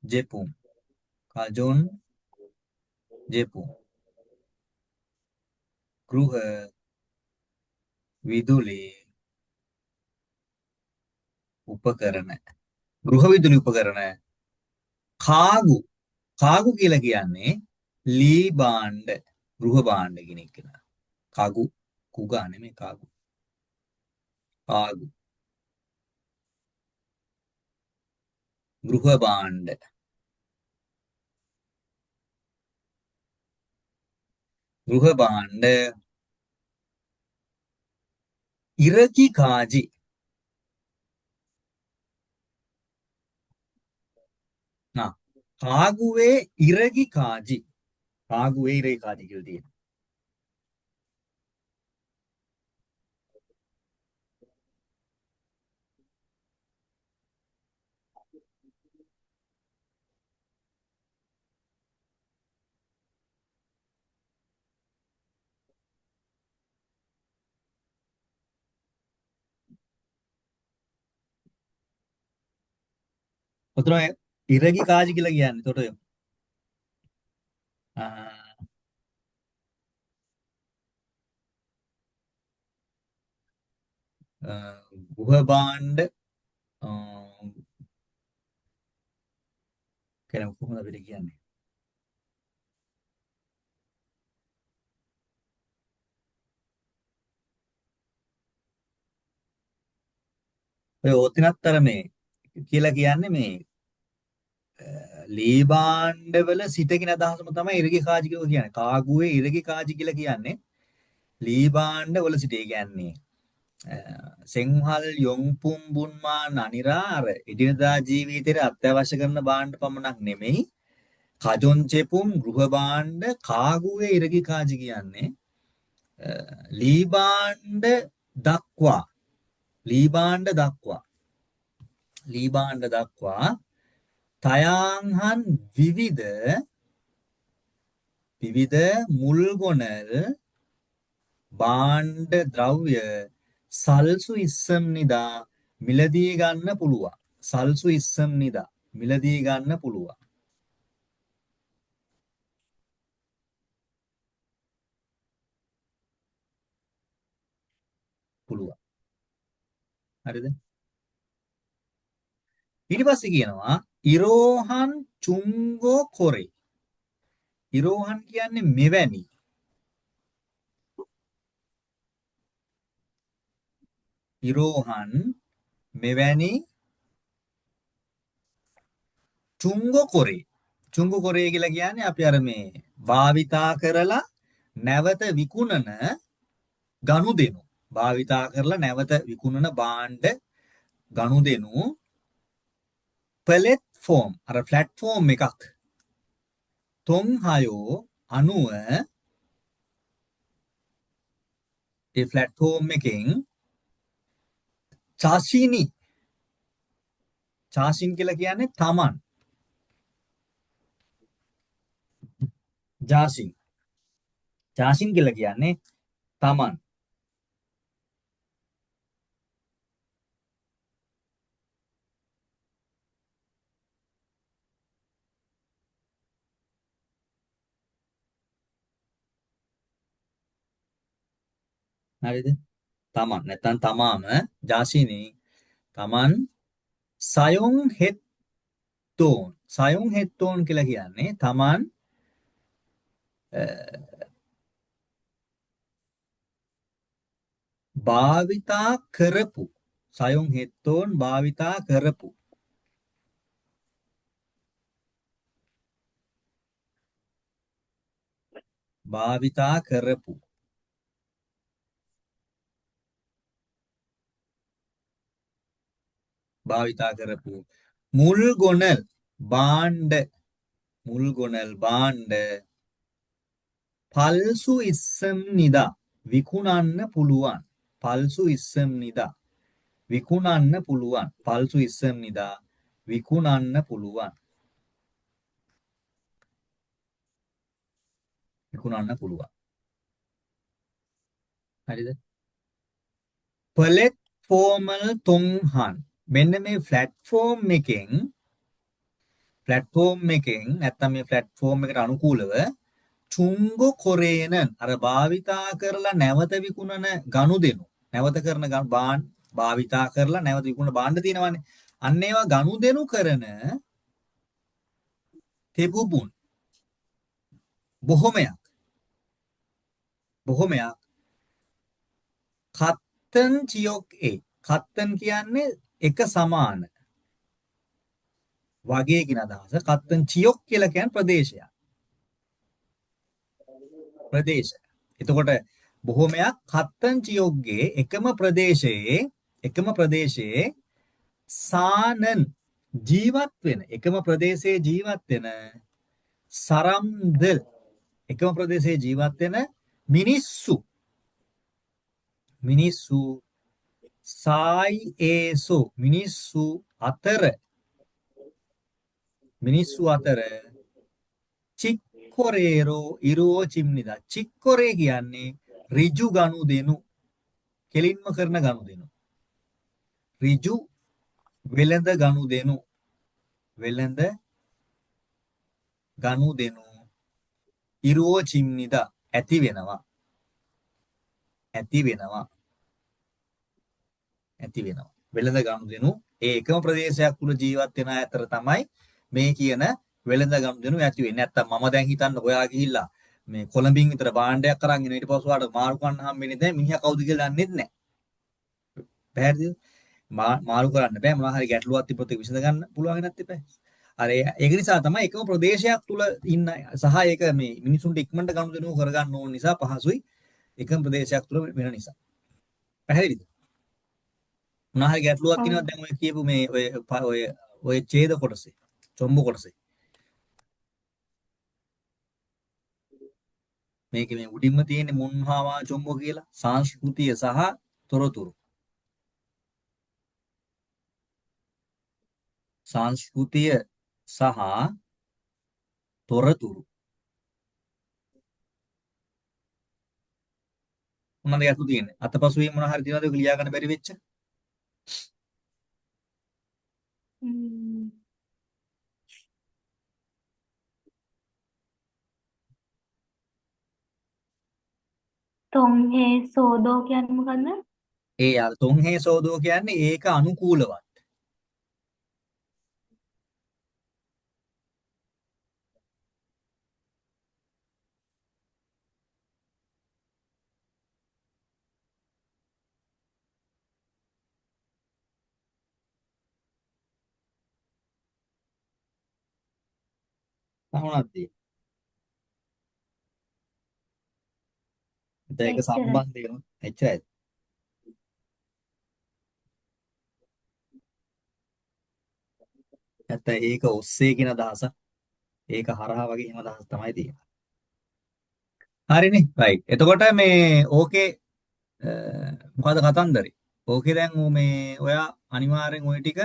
ජෙපුම්. කජොන් ජෙපුම් ගෘහ විදුලි උපකරණ. ගෘහ විදුලි උපකරණ. කාගු. කාගු කියලා කියන්නේ ලී භාණ්ඩ. ගෘහ භාණ්ඩ කියන එක. කාගු කුගා නෙමෙයි කාගු. කාගු ගෘහ භාණ්ඩ. ගෘහ භාණ්ඩ ඉරකි කාජි. කාගුවේ ඉරගි කාජි. කාගුවේ ඉරගි කාජි කියලා තියෙනවා. ඔතන ඉරගි කාජි කියලා කියන්නේ. එතකොට ගෘහ භාණ්ඩ කියන කොහොමද අපිට කියන්නේ? ඔය ඕතිනත්තර මේ කියලා කියන්නේ මේ ලී භාණ්ඩවල සිටගෙන අදහසම තමයි ඉරගි කාජි කියලා කියන්නේ. කාගුවේ ඉරගි කාජි කියලා කියන්නේ ලී භාණ්ඩවල සිට. ඒ කියන්නේ සෙන්හල් යොන්පුම් බුන්මා නනිරා අර එදිනදා ජීවිතේට අත්‍යවශ්‍ය කරන භාණ්ඩ පමණක් නෙමෙයි. කජොන් චෙපුම් ගෘහ භාණ්ඩ කාගුවේ ඉරගි කාජි කියන්නේ ලී භාණ්ඩ දක්වා. ලී භාණ්ඩ දක්වා. ලී භාණ්ඩ දක්වා තයාංහන් විවිධ මුල්ගොනල් භාණ්ඩ ද්‍රව්‍ය සල්සු ඉස්සම් නිදා මිලදී ගන්න පුළුවන්. සල්සු ඉස්සම් නිදා මිලදී ගන්න පුළුවන්. පුළුවන්. හරිද? ඊට පස්සේ කියනවා ඉරෝහන් චුංගෝ කොරේ. ඉරෝහන් කියන්නේ මෙවැනි. ඉරෝහන් මෙවැනි චුංගෝ කොරේ. චුංගෝ කොරේ කියලා කියන්නේ අපි අර මේ භාවිතා කරලා නැවත විකුණන ගනුදෙනු. භාවිතා කරලා නැවත විකුණන භාණ්ඩ ගනුදෙනු ප්ලැට්ෆෝම් අර ප්ලැට්ෆෝම් එකක්. තොන් හයෝ අනුව ඒ ප්ලැට්ෆෝම් එකෙන් චාසිනි චාසින් කියලා කියන්නේ තමන් ජාසින් ජාසින් කියලා කියන්නේ තමන් හරිද තමන් නැත්නම් තමාම ජාසිනි තමන් සයොන් හෙත්තෝන් කියලා කියන්නේ තමන් භාවිතා කරපු සයොන් හෙත්තෝන් භාවිතා කරපු භාවිතා කරපු භාවිතා කරපු මුල්ගොනල් භාණ්ඩ මුල්ගොනල් භාණ්ඩ පල්සු ඉස්සම් නිදා විකුණන්න පුළුවන් පල්සු ඉස්සම් නිදා විකුණන්න පුළුවන් පල්සු ඉස්සම් නිදා විකුණන්න පුළුවන් විකුණන්න පුළුවන් හරිද ප්ලැට්ෆෝමල් තොන්හන් මෙන්න මේ ප්ලැට්ෆෝම් එකෙන් නැත්තම් මේ ප්ලැට්ෆෝම් එකට අනුකූලව චුංගු කොරේනන් අර භාවිතා කරලා නැවත විකුණන ගනුදෙනු නැවත කරන භාවිතා කරලා නැවත විකුණන භාණ්ඩ තියෙනවානේ අන්න ඒවා ගනුදෙනු කරන තෙබුබුන් බොහොමයක් කත්තන් චියොක් කත්තන් කියන්නේ එක සමාන වගේ කියන අදහස කත්තන් චියොක් කියලා කියන්නේ ප්‍රදේශයක් ප්‍රදේශ. එතකොට බොහොමයක් කත්තන් චියොක්ගේ එකම ප්‍රදේශයේ සානන් ජීවත් වෙන එකම ප්‍රදේශයේ ජීවත් වෙන සරම්දල් එකම ප්‍රදේශයේ ජීවත් වෙන මිනිස්සු සායි ඒසෝ මිනිස්සු අතර චික්කොරේරෝ ඉරෝ චිම්නිදා චික්කොරේ කියන්නේ ඍජු ගනුදෙනු කෙලින්ම කරන ගනුදෙනු ඍජු වෙළඳ ගනුදෙනු ඉරෝ චිම්නිදා ඇති වෙනවා වෙළඳ ගනුදෙනු ඒ එකම ප්‍රදේශයක් තුල ජීවත් වෙන අතර තමයි මේ කියන වෙළඳ ගනුදෙනු ඇති වෙන්නේ. නැත්තම් මම දැන් හිතන්න ඔයා ගිහිල්ලා මේ කොළඹින් විතර භාණ්ඩයක් අරන් එන ඊට පස්සේ ඔයාලට මාරු කරන්න හම්බෙන්නේ නැහැ. මිනිහා කවුද කියලා දන්නෙත් නැහැ. පැහැදිලිද? මාරු කරන්න බෑ. මොනවා හරි ගැටලුවක් තිබ්බොත් ඒක විසඳ ගන්න පුළුවන් වෙනත් එපා. අර ඒක නිසා තමයි එකම ප්‍රදේශයක් තුල ඉන්න සහ ඒක මේ මිනිසුන්ට ඉක්මනට ගනුදෙනු කරගන්න ඕන නිසා පහසුයි. එකම ප්‍රදේශයක් තුල වෙන නිසා. පැහැදිලිද? මොනවා හරි ගැටලුවක් තියෙනවද දැන් ඔය කියපු මේ ඔය ඡේද කොටසේ චොම්බු කොටසේ මේක මේ උඩින්ම තියෙන මුන්හාවා චොම්බෝ කියලා සංස්කෘතිය සහ තොරතුරු මොනවද ගැටලු තියෙන්නේ අතපසුවීම මොනවා හරි තියෙනවද ඔය ලියා ගන්න බැරි වෙච්ච තොන්හේ සෝදෝ කියන්නේ මොකද්ද? ඒ අර තොන්හේ සෝදෝ කියන්නේ ඒක අනුකූලවත් මොනවද තියෙන්නේ? ඒක එච්චරයි. සම්බන්ධ වෙනවා. එච්චරයි. නැත්නම් ඒක ඔස්සේ කියන අදහස. ඒක හරහා වගේ එහෙම අදහස් තමයි තියෙන්නේ. හරිනේ. රයිට්. එතකොට මේ ඕකේ මොකද්ද කතන්දරේ? ඕකේ දැන් මේ ඔයා අනිවාර්යෙන් ওই ටික